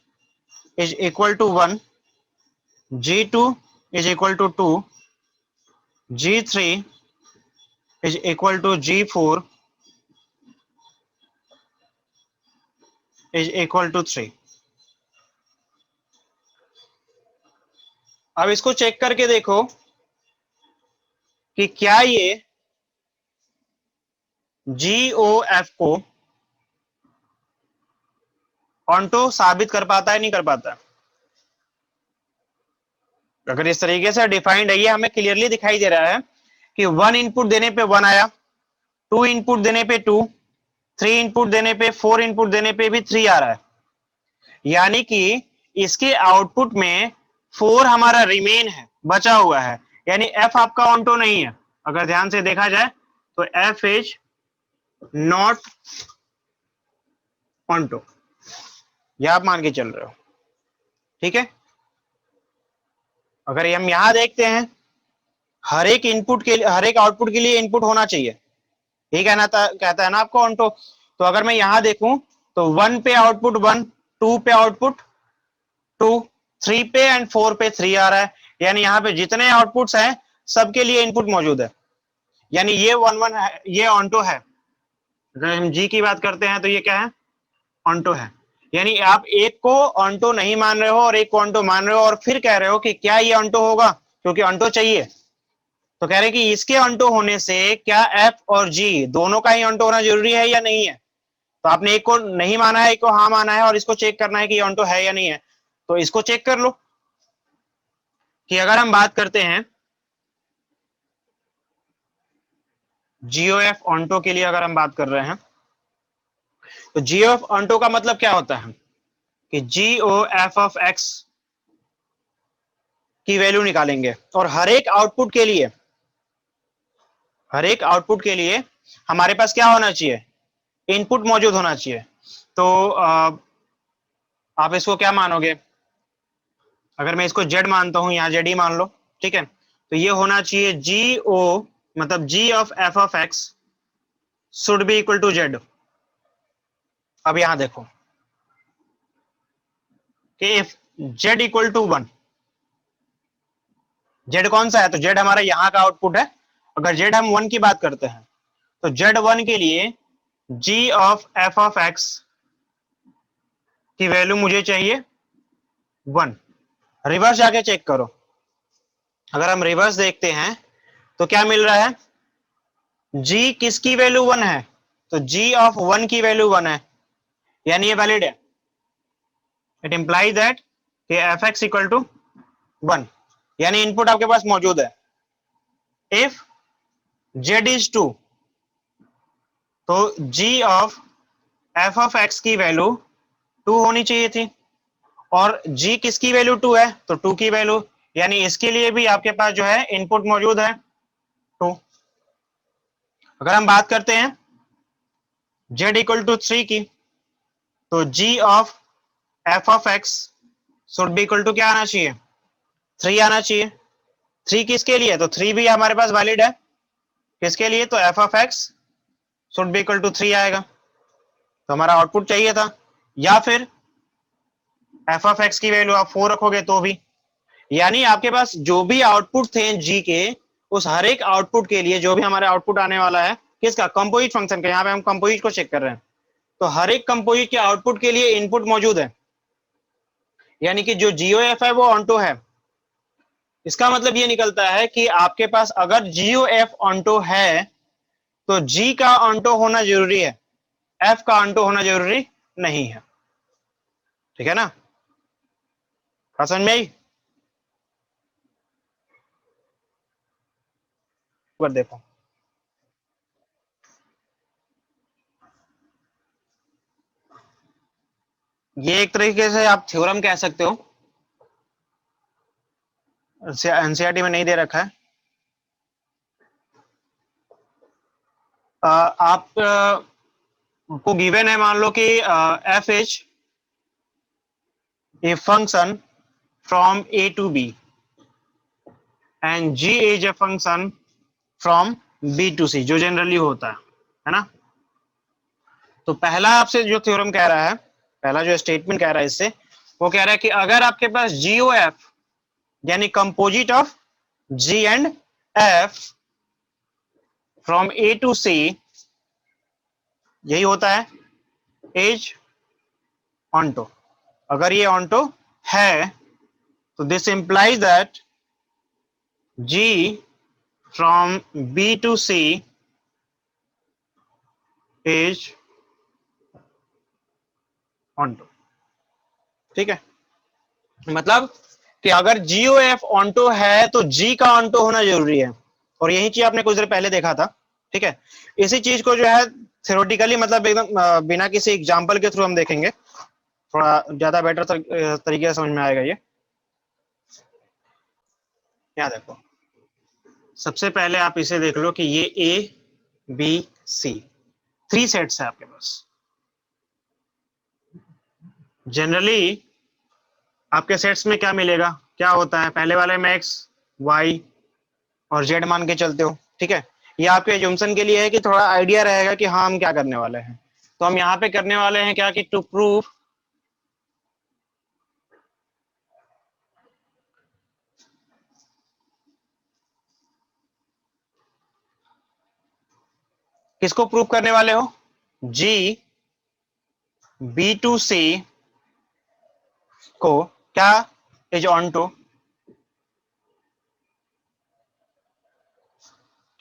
Speaker 1: is equal to 1, G2 is equal to 2, G3 is equal to G4 is equal to 3। अब इसको चेक करके देखो कि क्या ये GOF को ऑन्टो साबित कर पाता है, नहीं कर पाता। अगर इस तरीके से डिफाइंड है, ये हमें क्लियरली दिखाई दे रहा है कि 1 इनपुट देने पे 1 आया, 2 इनपुट देने पे 2, 3 इनपुट देने पे 4 इनपुट देने पे भी 3 आ रहा है, यानी कि इसके आउटपुट में 4 हमारा रिमेन है, बचा हुआ है, यानी F आपका ऑन्टो नहीं है। अगर ध्यान से देखा जाए तो F इज नॉट ऑन्टो, यह आप मान के चल रहे हो। ठीक है, अगर हम यहां देखते हैं हर एक इनपुट के लिए, हर एक आउटपुट के लिए इनपुट होना चाहिए, ये कहता है ना आपको ऑन्टो। तो अगर मैं यहां देखूं तो 1 पे आउटपुट 1, 2 पे आउटपुट 2, 3 पे एंड 4 पे 3 आ रहा है, यानी यहाँ पे जितने आउटपुट्स हैं सबके लिए इनपुट मौजूद है, यानी ये 1 1 है, ये ऑन्टो है। अगर हम जी की बात करते हैं तो ये क्या है, ऑन्टो है। यानी आप एक को ऑन्टो नहीं मान रहे हो और एक को ऑन्टो मान रहे हो और फिर कह रहे हो कि क्या ये ऑन्टो होगा, क्योंकि ऑन्टो चाहिए। तो कह रहे हैं कि इसके ऑन्टो होने से क्या एफ और जी दोनों का ही ऑन्टो होना जरूरी है या नहीं है। तो आपने एक को नहीं माना है, एक को हाँ माना है, और इसको चेक करना है कि ऑन्टो है या नहीं है। तो इसको चेक कर लो कि अगर हम बात करते हैं GOF ऑन्टो के लिए, अगर हम बात कर रहे हैं तो GOF ऑन्टो का मतलब क्या होता है कि GOF ऑफ X की वैल्यू निकालेंगे और हर एक आउटपुट के लिए, हर एक आउटपुट के लिए हमारे पास क्या होना चाहिए, इनपुट मौजूद होना चाहिए। तो आप इसको क्या मानोगे, अगर मैं इसको जेड मानता हूं, यहाँ जेड ही मान लो, ठीक है, तो ये होना चाहिए जी ओ, मतलब G of F of X should be equal to Z. अब यहां देखो कि if Z equal to 1, Z कौन सा है, तो जेड हमारा यहाँ का आउटपुट है। अगर जेड हम 1 की बात करते हैं तो जेड 1 के लिए जी ऑफ एफ ऑफ एक्स की वैल्यू मुझे चाहिए 1। रिवर्स जाके चेक करो, अगर हम रिवर्स देखते हैं तो क्या मिल रहा है, जी किसकी वैल्यू 1 है, तो जी ऑफ 1 की वैल्यू 1 है, यानी ये वैलिड है। इट इंप्लाइज दैट कि एफ एक्स इक्वल टू 1, यानी इनपुट आपके पास मौजूद है। इफ जेड इज 2, तो जी ऑफ एफ ऑफ एक्स की वैल्यू 2 होनी चाहिए थी, और g किसकी वैल्यू 2 है, तो 2 की वैल्यू, यानी इसके लिए भी आपके पास जो है इनपुट मौजूद है 2। अगर हम बात करते हैं z इक्वल टू 3 की, तो g of f of x should be equal to क्या आना चाहिए, 3 आना चाहिए। 3 किसके लिए, तो 3 भी हमारे पास वैलिड है, किसके लिए, तो f of x should be equal to 3 आएगा, तो हमारा आउटपुट चाहिए था। या फिर f ऑफ x की वैल्यू आप 4 रखोगे तो भी, यानी आपके पास जो भी आउटपुट थे जी के, उस हर एक आउटपुट के लिए जो भी हमारे आउटपुट आने वाला है किसका, कंपोजिट फंक्शन का, यहाँ पे हम कंपोजिट को चेक कर रहे हैं, तो हर एक कंपोजिट के आउटपुट के लिए इनपुट मौजूद है, यानी कि जो जीओएफ है वो ऑन्टो है। इसका मतलब ये निकलता है कि आपके पास अगर जीओएफ ऑन्टो है तो जी का ऑन्टो होना जरूरी है, एफ का ऑन्टो होना जरूरी नहीं है। ठीक है ना, समझ में आई? देखो ये एक तरीके से आप थ्योरम कह सकते हो, एनसीईआरटी में नहीं दे रखा है। आप को गिवन है, मान लो कि F is a function from A to B and G is a function from B to C, जो जनरली होता है ना। तो पहला आपसे जो थ्योरम कह रहा है, पहला जो स्टेटमेंट कह रहा है इससे, वो कह रहा है कि अगर आपके पास जीओएफ यानी composite of G and F from A to C, यही होता है इज ऑन्टो। अगर ये ऑन्टो है तो this implies that g from B to C is onto. ठीक है, मतलब कि अगर जीओएफ ऑन्टो है तो जी का ऑन्टो होना जरूरी है, और यही चीज आपने कुछ देर पहले देखा था। ठीक है, इसी चीज को जो है थ्योरेटिकली, मतलब एकदम बिना किसी एग्जांपल के थ्रू हम देखेंगे, थोड़ा ज्यादा बेटर तरीके से समझ में आएगा ये। क्या देखो, सबसे पहले आप इसे देख लो कि ये ए बी सी 3 सेट्स है आपके पास। जनरली आपके सेट्स में क्या मिलेगा, क्या होता है, पहले वाले में एक्स वाई और जेड मान के चलते हो। ठीक है, ये आपके एज्यूम्पशन के लिए है कि थोड़ा आइडिया रहेगा कि हाँ हम क्या करने वाले हैं। तो हम यहाँ पे करने वाले हैं क्या, कि टू प्रूव किसको प्रूव करने वाले हो, जी बी टू सी को क्या इज ऑन टू।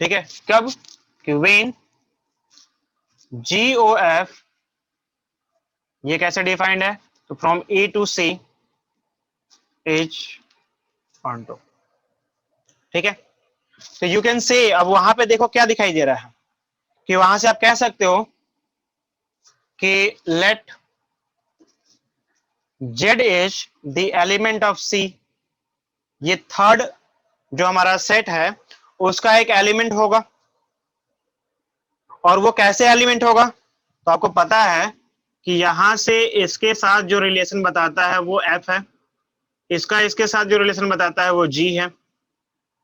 Speaker 1: ठीक है, कब, कि व्हेन जी ओ एफ, ये कैसे डिफाइंड है, तो from A to C is onto. ठीक है, तो यू कैन से, अब वहां पे देखो क्या दिखाई दे रहा है, कि वहां से आप कह सकते हो कि let Z is the element of C, ये थर्ड जो हमारा सेट है उसका एक एलिमेंट होगा। और वो कैसे एलिमेंट होगा, तो आपको पता है कि यहां से इसके साथ जो रिलेशन बताता है वो एफ है, इसका इसके साथ जो रिलेशन बताता है वो G है,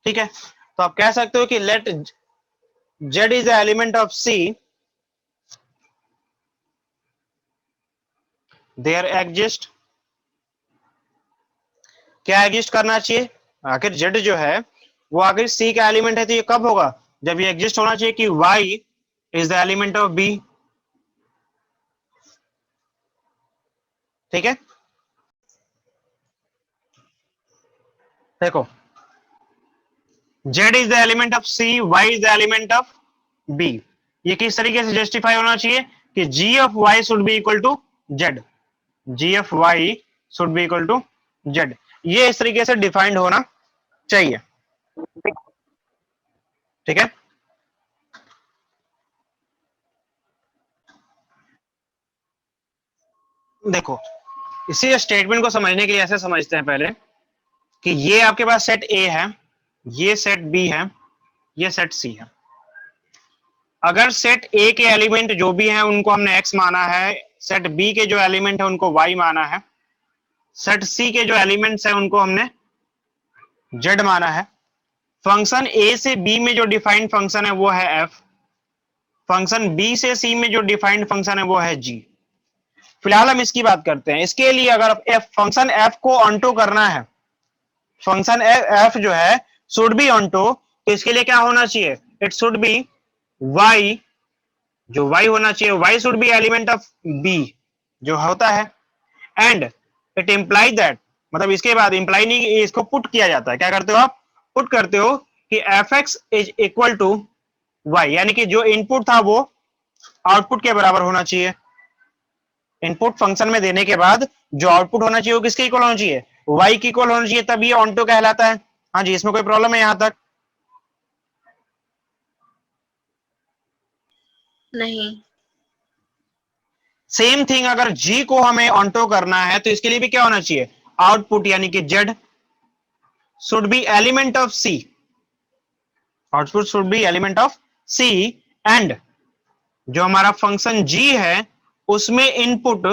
Speaker 1: ठीक है। तो आप कह सकते हो कि let Z is the element of C, there exist, क्या एग्जिस्ट करना चाहिए, आखिर Z जो है वो आखिर C का एलिमेंट है, तो ये कब होगा, जब ये एग्जिस्ट होना चाहिए कि Y is the element of B, ठीक है। देखो Z is the element of C, Y is the element of B, ये किस तरीके से जस्टिफाई होना चाहिए कि G of Y should be equal to Z, G of Y should be equal to Z, ये इस तरीके से डिफाइंड होना चाहिए, ठीक है। देखो इसी स्टेटमेंट को समझने के लिए ऐसे समझते हैं पहले कि ये आपके पास सेट ए है, ये सेट बी है, ये सेट सी है। अगर सेट ए के एलिमेंट जो भी हैं उनको हमने एक्स माना है, सेट बी के जो एलिमेंट है उनको वाई माना है, सेट सी के जो एलिमेंट्स हैं उनको हमने जेड माना है, फंक्शन ए से बी में जो डिफाइंड फंक्शन है वो है एफ, फंक्शन बी से सी में जो डिफाइंड फंक्शन है वो है जी। फिलहाल हम इसकी बात करते हैं। इसके लिए अगर फंक्शन एफ को ऑनटो करना है, फंक्शन एफ जो है शुड बी ऑनटो, तो इसके लिए क्या होना चाहिए, इट शुड बी वाई, जो वाई होना चाहिए y should be element of B जो होता है, एंड इट इंप्लाई दैट, मतलब इसके बाद इंप्लाई नहीं, इसको पुट किया जाता है, क्या करते हो आप, पुट करते हो कि F x is equal to Y, यानी कि जो इनपुट था वो आउटपुट के बराबर होना चाहिए। इनपुट फंक्शन में देने के बाद जो आउटपुट होना चाहिए वो किसके इक्वल होना चाहिए, वाई की इक्वल होना चाहिए, तब ये ऑनटो कहलाता है। हाँ जी, इसमें कोई प्रॉब्लम है यहां तक?
Speaker 3: नहीं।
Speaker 1: सेम थिंग अगर जी को हमें ऑनटो करना है तो इसके लिए भी क्या होना चाहिए, आउटपुट यानी कि Z should be element of C, output should be element of C, and जो हमारा फंक्शन जी है उसमें इनपुट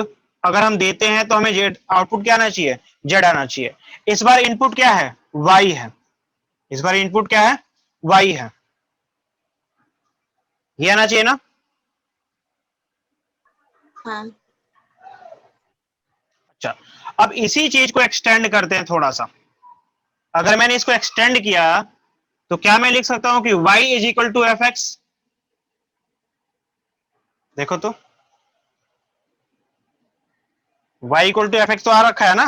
Speaker 1: अगर हम देते हैं तो हमें जेड आउटपुट क्या आना चाहिए, जेड आना चाहिए। इस बार इनपुट क्या है, वाई है, इस बार इनपुट क्या है, वाई है, ये आना चाहिए ना।
Speaker 3: हाँ।
Speaker 1: अच्छा, अब इसी चीज को एक्सटेंड करते हैं थोड़ा सा। अगर मैंने इसको एक्सटेंड किया तो क्या मैं लिख सकता हूं कि y is equal to F X, देखो तो y equal to F X तो आ रखा है ना,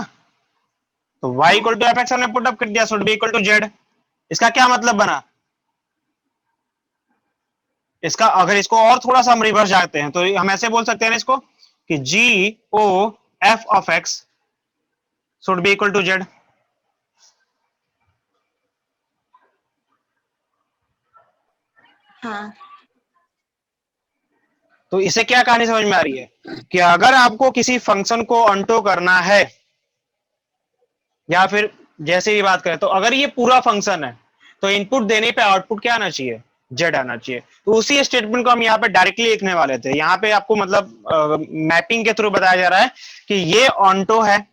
Speaker 1: तो y equal to F X हमने पुट अप कर दिया, should be equal to Z. इसका क्या मतलब बना, इसका अगर इसको और थोड़ा सा हम रिवर्स जाते हैं तो हम ऐसे बोल सकते हैं ना इसको कि G O F of X should be equal to Z.
Speaker 3: हाँ।
Speaker 1: तो इसे क्या कहानी समझ में आ रही है कि अगर आपको किसी फंक्शन को ऑनटो करना है, या फिर जैसे भी बात करें तो अगर ये पूरा फंक्शन है तो इनपुट देने पे आउटपुट क्या आना चाहिए, जेड आना चाहिए। तो उसी स्टेटमेंट को हम यहाँ पे डायरेक्टली लिखने वाले थे, यहाँ पे आपको मतलब मैपिंग के थ्रू बताया जा रहा है कि ये ऑनटो है,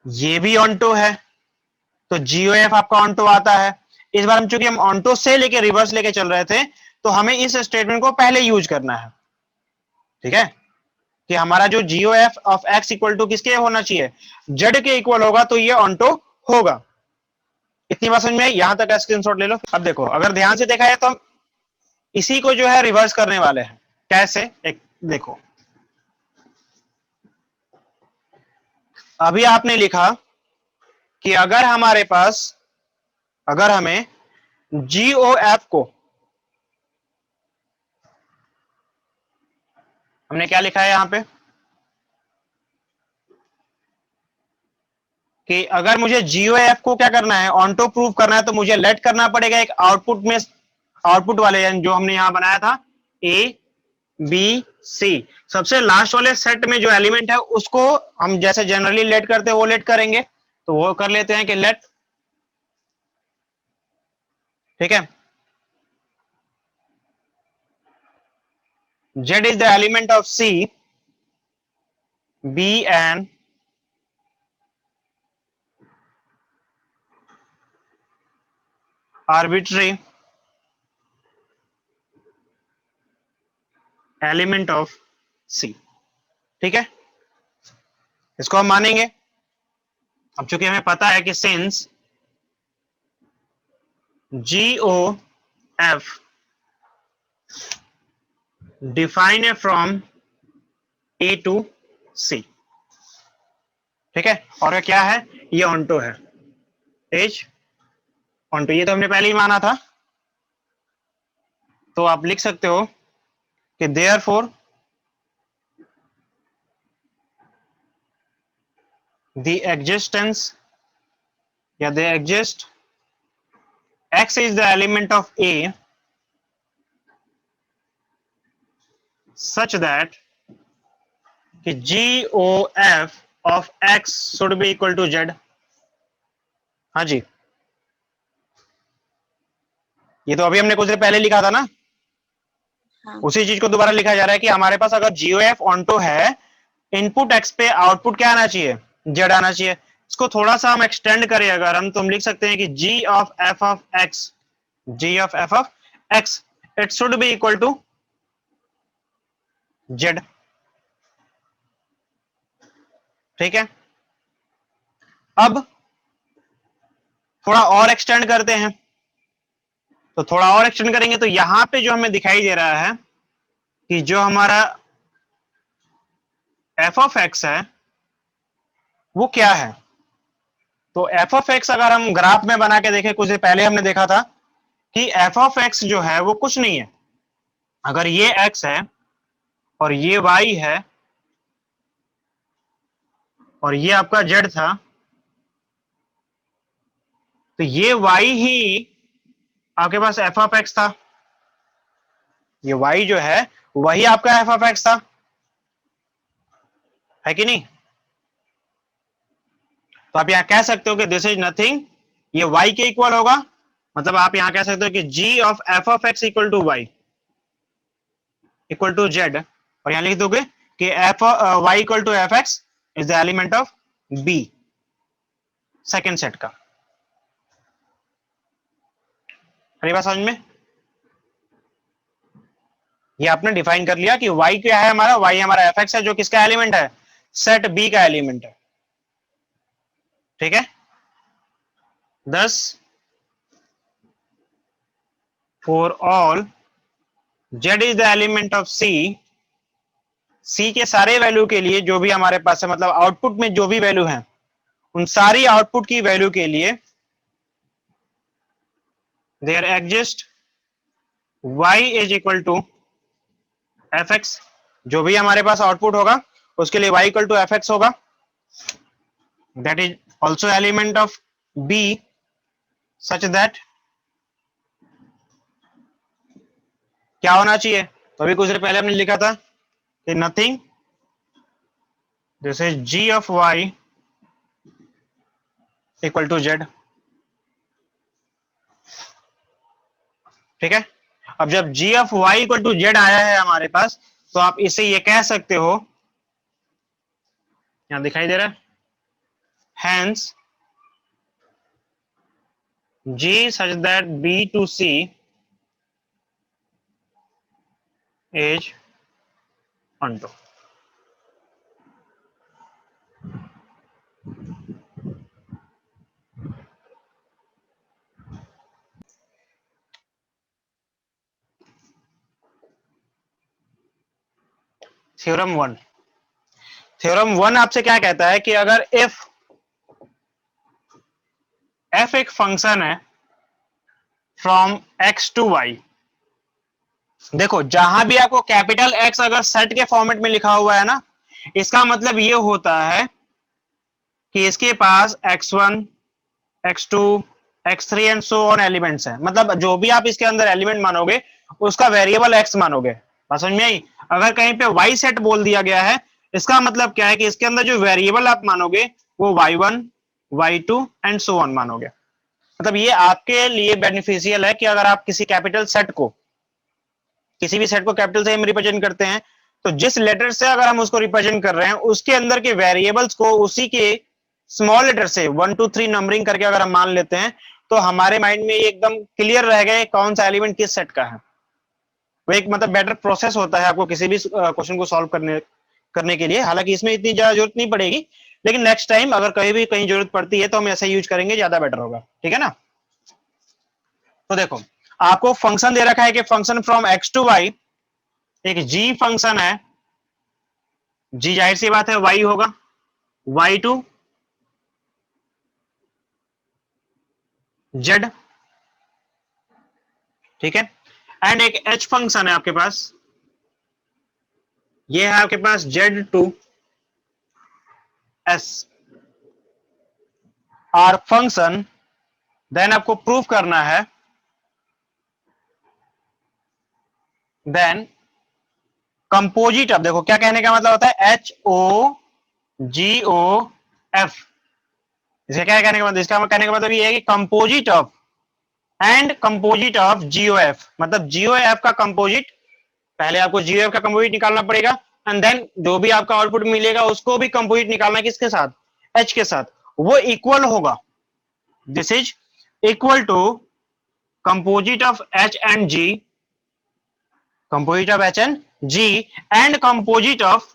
Speaker 1: ये भी ऑनटो है, तो जीओएफ आपका ऑनटो आता है। इस बार हम चूंकि हम ऑनटो से लेके रिवर्स लेके चल रहे थे तो हमें इस स्टेटमेंट को पहले यूज करना है, ठीक है, कि हमारा जो जीओएफ ऑफ एक्स इक्वल टू किसके होना चाहिए, जेड के इक्वल होगा, तो ये ऑनटो होगा। इतनी बात समझ में आई, यहां तक स्क्रीनशॉट ले लो। अब देखो अगर ध्यान से देखा है तो हम इसी को जो है रिवर्स करने वाले हैं। कैसे, एक देखो, अभी आपने लिखा कि अगर हमारे पास, अगर हमें जीओएफ को, हमने क्या लिखा है यहां पे कि अगर मुझे जीओएफ को क्या करना है, ऑनटो प्रूव करना है, तो मुझे लेट करना पड़ेगा एक आउटपुट में, आउटपुट वाले जो हमने यहां बनाया था ए बी सी, सबसे लास्ट वाले सेट में जो एलिमेंट है उसको हम जैसे जनरली लेट करते हैं वो लेट करेंगे, तो वो कर लेते हैं कि लेट, ठीक है, z is the element of C, B and arbitrary element of C. ठीक है, इसको हम मानेंगे। अब चूंकि हमें पता है कि सिंस GOF डिफाइन है फ्रॉम A to C। ठीक है, और ये क्या है, ये ऑन्टो है, एज ऑन्टो, ये तो हमने पहले ही माना था। तो आप लिख सकते हो कि देयरफॉर the existence या they exist x is the element of A such that कि GOF of x should be equal to Z। हाँ जी, ये तो अभी हमने कुछ देर पहले लिखा था ना।
Speaker 3: हाँ।
Speaker 1: उसी चीज को दोबारा लिखा जा रहा है कि हमारे पास अगर GOF ऑन्टो है, इनपुट x पे आउटपुट क्या आना चाहिए, Z आना चाहिए। इसको थोड़ा सा हम एक्सटेंड करें अगर हम, तो हम लिख सकते हैं कि G of f of x it should be equal to Z। ठीक है, अब थोड़ा और एक्सटेंड करते हैं। तो थोड़ा और एक्सटेंड करेंगे तो यहां पे जो हमें दिखाई दे रहा है कि जो हमारा f of x है वो क्या है। तो f of x अगर हम ग्राफ में बना के देखें, कुछ देर पहले हमने देखा था कि f of x जो है वो कुछ नहीं है। अगर ये x है और ये y है और ये आपका z था, तो ये y ही आपके पास f of x था। ये y जो है वही आपका f of x था, है कि नहीं। तो आप यहां कह सकते हो कि दिस इज नथिंग, ये y के इक्वल होगा। मतलब आप यहां कह सकते हो कि g of f of x equal to y equal to z, और यहां लिख दोगे कि y equal to F x is the element of b, second set का। अरे बात समझ में, ये आपने डिफाइन कर लिया कि y क्या है हमारा, y हमारा एफ एक्स है जो किसका एलिमेंट है, सेट b का एलिमेंट है। ठीक है, 10 for all z is the element of c के सारे वैल्यू के लिए जो भी हमारे पास है, मतलब आउटपुट में जो भी वैल्यू है उन सारी आउटपुट की वैल्यू के लिए there exist y is equal to F X. जो भी हमारे पास आउटपुट होगा उसके लिए y equal to F X होगा, that is also element of b such that क्या होना चाहिए। तो अभी कुछ देर पहले हमने लिखा था कि nothing, this is g of y equal to z। ठीक है, अब जब g of y equal to z आया है हमारे पास, तो आप इसे ये कह सकते हो, यहां दिखाई दे रहा है, hence g such that b to c is onto। Theorem 1, theorem 1 आपसे क्या कहता है कि अगर इफ f एक फंक्शन है फ्रॉम x टू y, देखो जहां भी आपको कैपिटल X अगर सेट के फॉर्मेट में लिखा हुआ है ना, इसका मतलब ये होता है कि इसके पास x1 x2 x3 and so on elements है। मतलब जो भी आप इसके अंदर एलिमेंट मानोगे उसका वेरिएबल x मानोगे। बात समझ में आई। अगर कहीं पे y सेट बोल दिया गया है, इसका मतलब क्या है कि इसके अंदर जो वेरिएबल आप मानोगे वो y1 y2 and so on मानोगे। मतलब ये आपके लिए बेनिफिशियल है कि अगर आप किसी कैपिटल सेट को, किसी भी सेट को कैपिटल से हम रिप्रेजेंट करते हैं, तो जिस लेटर से अगर हम उसको रिप्रेजेंट कर रहे हैं उसके अंदर के वेरिएबल्स को उसी के स्मॉल लेटर से 1 2 3 नंबरिंग करके अगर हम मान लेते हैं, तो हमारे माइंड में ये एकदम क्लियर रह गए कौन सा एलिमेंट किस सेट का है। वो एक मतलब बेटर प्रोसेस होता है आपको किसी भी क्वेश्चन को सॉल्व करने के लिए। हालांकि इसमें इतनी ज्यादा जरूरत नहीं पड़ेगी, लेकिन नेक्स्ट टाइम अगर कहीं भी कहीं जरूरत पड़ती है तो हम ऐसा यूज करेंगे, ज्यादा बेटर होगा। ठीक है ना। तो देखो आपको फंक्शन दे रखा है कि function from X to Y, एक जी फंक्शन है, जी जाहिर सी बात है वाई होगा, वाई टू जेड, ठीक है। एंड एक एच फंक्शन है आपके पास, ये है आपके पास Z to S R function. Then आपको प्रूफ करना है, देन कंपोजिट ऑफ, देखो क्या कहने का मतलब होता है, एच ओ जी ओ एफ, इसका क्या कहने का मतलब, इसका कहने का मतलब ये है कि composite of and composite of GOF, मतलब जीओएफ का कंपोजिट, पहले आपको जीओएफ का कंपोजिट निकालना पड़ेगा, एंड देन जो भी आपका आउटपुट मिलेगा उसको भी कंपोजिट निकालना, किसके साथ, एच के साथ, वो इक्वल होगा। This is equal to composite of H and G, composite of H and G and composite of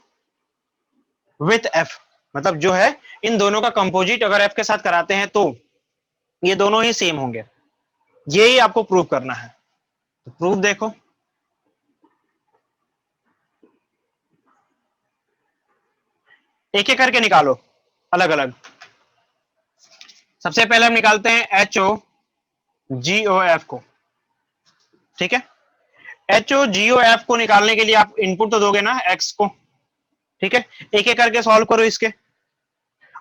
Speaker 1: with F, मतलब जो है इन दोनों का कंपोजिट अगर एफ के साथ कराते हैं तो ये दोनों ही सेम होंगे। यही आपको प्रूव करना है। तो प्रूफ देखो, एक एक करके निकालो अलग अलग। सबसे पहले हम निकालते हैं एच ओ जी ओ एफ को, ठीक है। एच ओ जी ओ एफ को निकालने के लिए आप इनपुट तो दोगे ना एक्स को, ठीक है। एक एक करके सॉल्व करो इसके।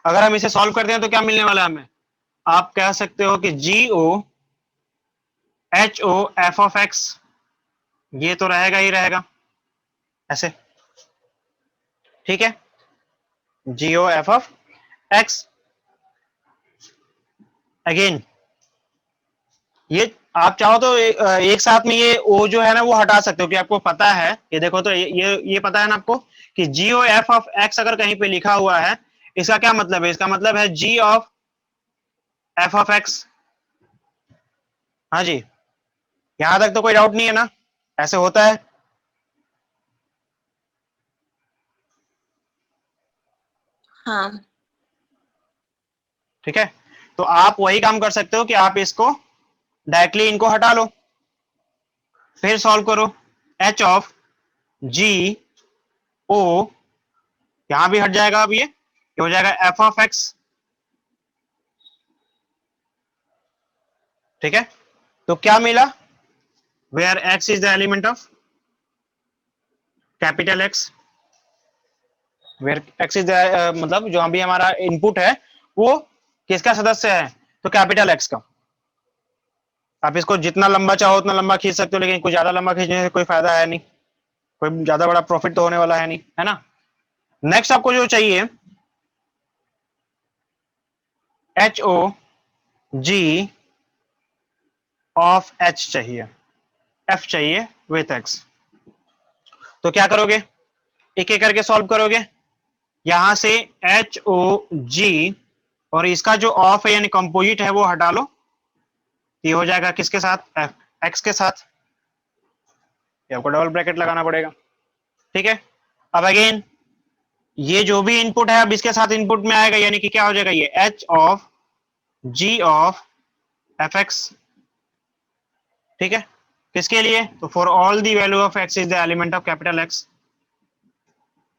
Speaker 1: अगर हम इसे सॉल्व करते हैं तो क्या मिलने वाला है हमें, आप कह सकते हो कि G O H O F of X, ये तो रहेगा ही रहेगा ऐसे, ठीक है, G O F of X. Again ये आप चाहो तो एक साथ में ये ओ जो है ना वो हटा सकते हो, कि आपको पता है, ये देखो तो ये पता है ना आपको कि G O F of x अगर कहीं पे लिखा हुआ है, इसका क्या मतलब है, इसका मतलब है g of F of x. हाँ जी, यहां तक तो कोई डाउट नहीं है ना, ऐसे होता है।
Speaker 3: हाँ।
Speaker 1: ठीक है, तो आप वही काम कर सकते हो कि आप इसको डायरेक्टली इनको हटा लो, फिर सॉल्व करो। एच ऑफ जी ओ, यहां भी हट जाएगा, अब ये हो जाएगा एफ ऑफ एक्स, ठीक है। तो क्या मिला, where X is the element of capital X, where X is मतलब जो अभी हमारा इनपुट है वो किसका सदस्य है, तो कैपिटल एक्स का। आप इसको जितना लंबा चाहो उतना लंबा खींच सकते हो, लेकिन कुछ ज्यादा लंबा खींचने से कोई फायदा है नहीं, कोई ज्यादा बड़ा प्रॉफिट तो होने वाला है नहीं, है ना। नेक्स्ट आपको जो चाहिए, H O G of H चाहिए, एफ चाहिए विथ एक्स। तो क्या करोगे, एक एक करके सॉल्व करोगे। यहां से एच ओ जी और इसका जो ऑफ है यानी कंपोजिट है वो हटा लो, ये हो जाएगा किसके साथ, एफ एक्स के साथ, ये आपको डबल ब्रैकेट लगाना पड़ेगा, ठीक है। अब अगेन ये जो भी इनपुट है अब इसके साथ इनपुट में आएगा, यानी कि क्या हो जाएगा, ये H of G of F X, ठीक है। किसके लिए, तो for all the value of X is the element of capital X.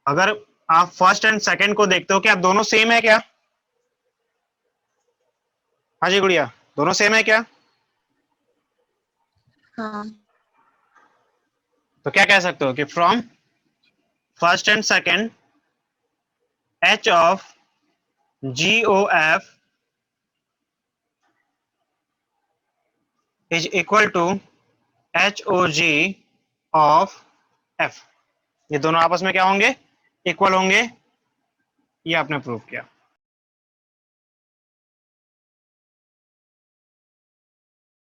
Speaker 1: अगर आप फर्स्ट एंड सेकंड को देखते हो कि आप दोनों सेम है क्या, हाँ जी गुड़िया, दोनों सेम है क्या,
Speaker 3: हाँ।
Speaker 1: तो क्या कह सकते हो कि from first and second H of G O F is equal to H O G of F, ये दोनों आपस में क्या होंगे, इक्वल होंगे, ये आपने प्रूव किया।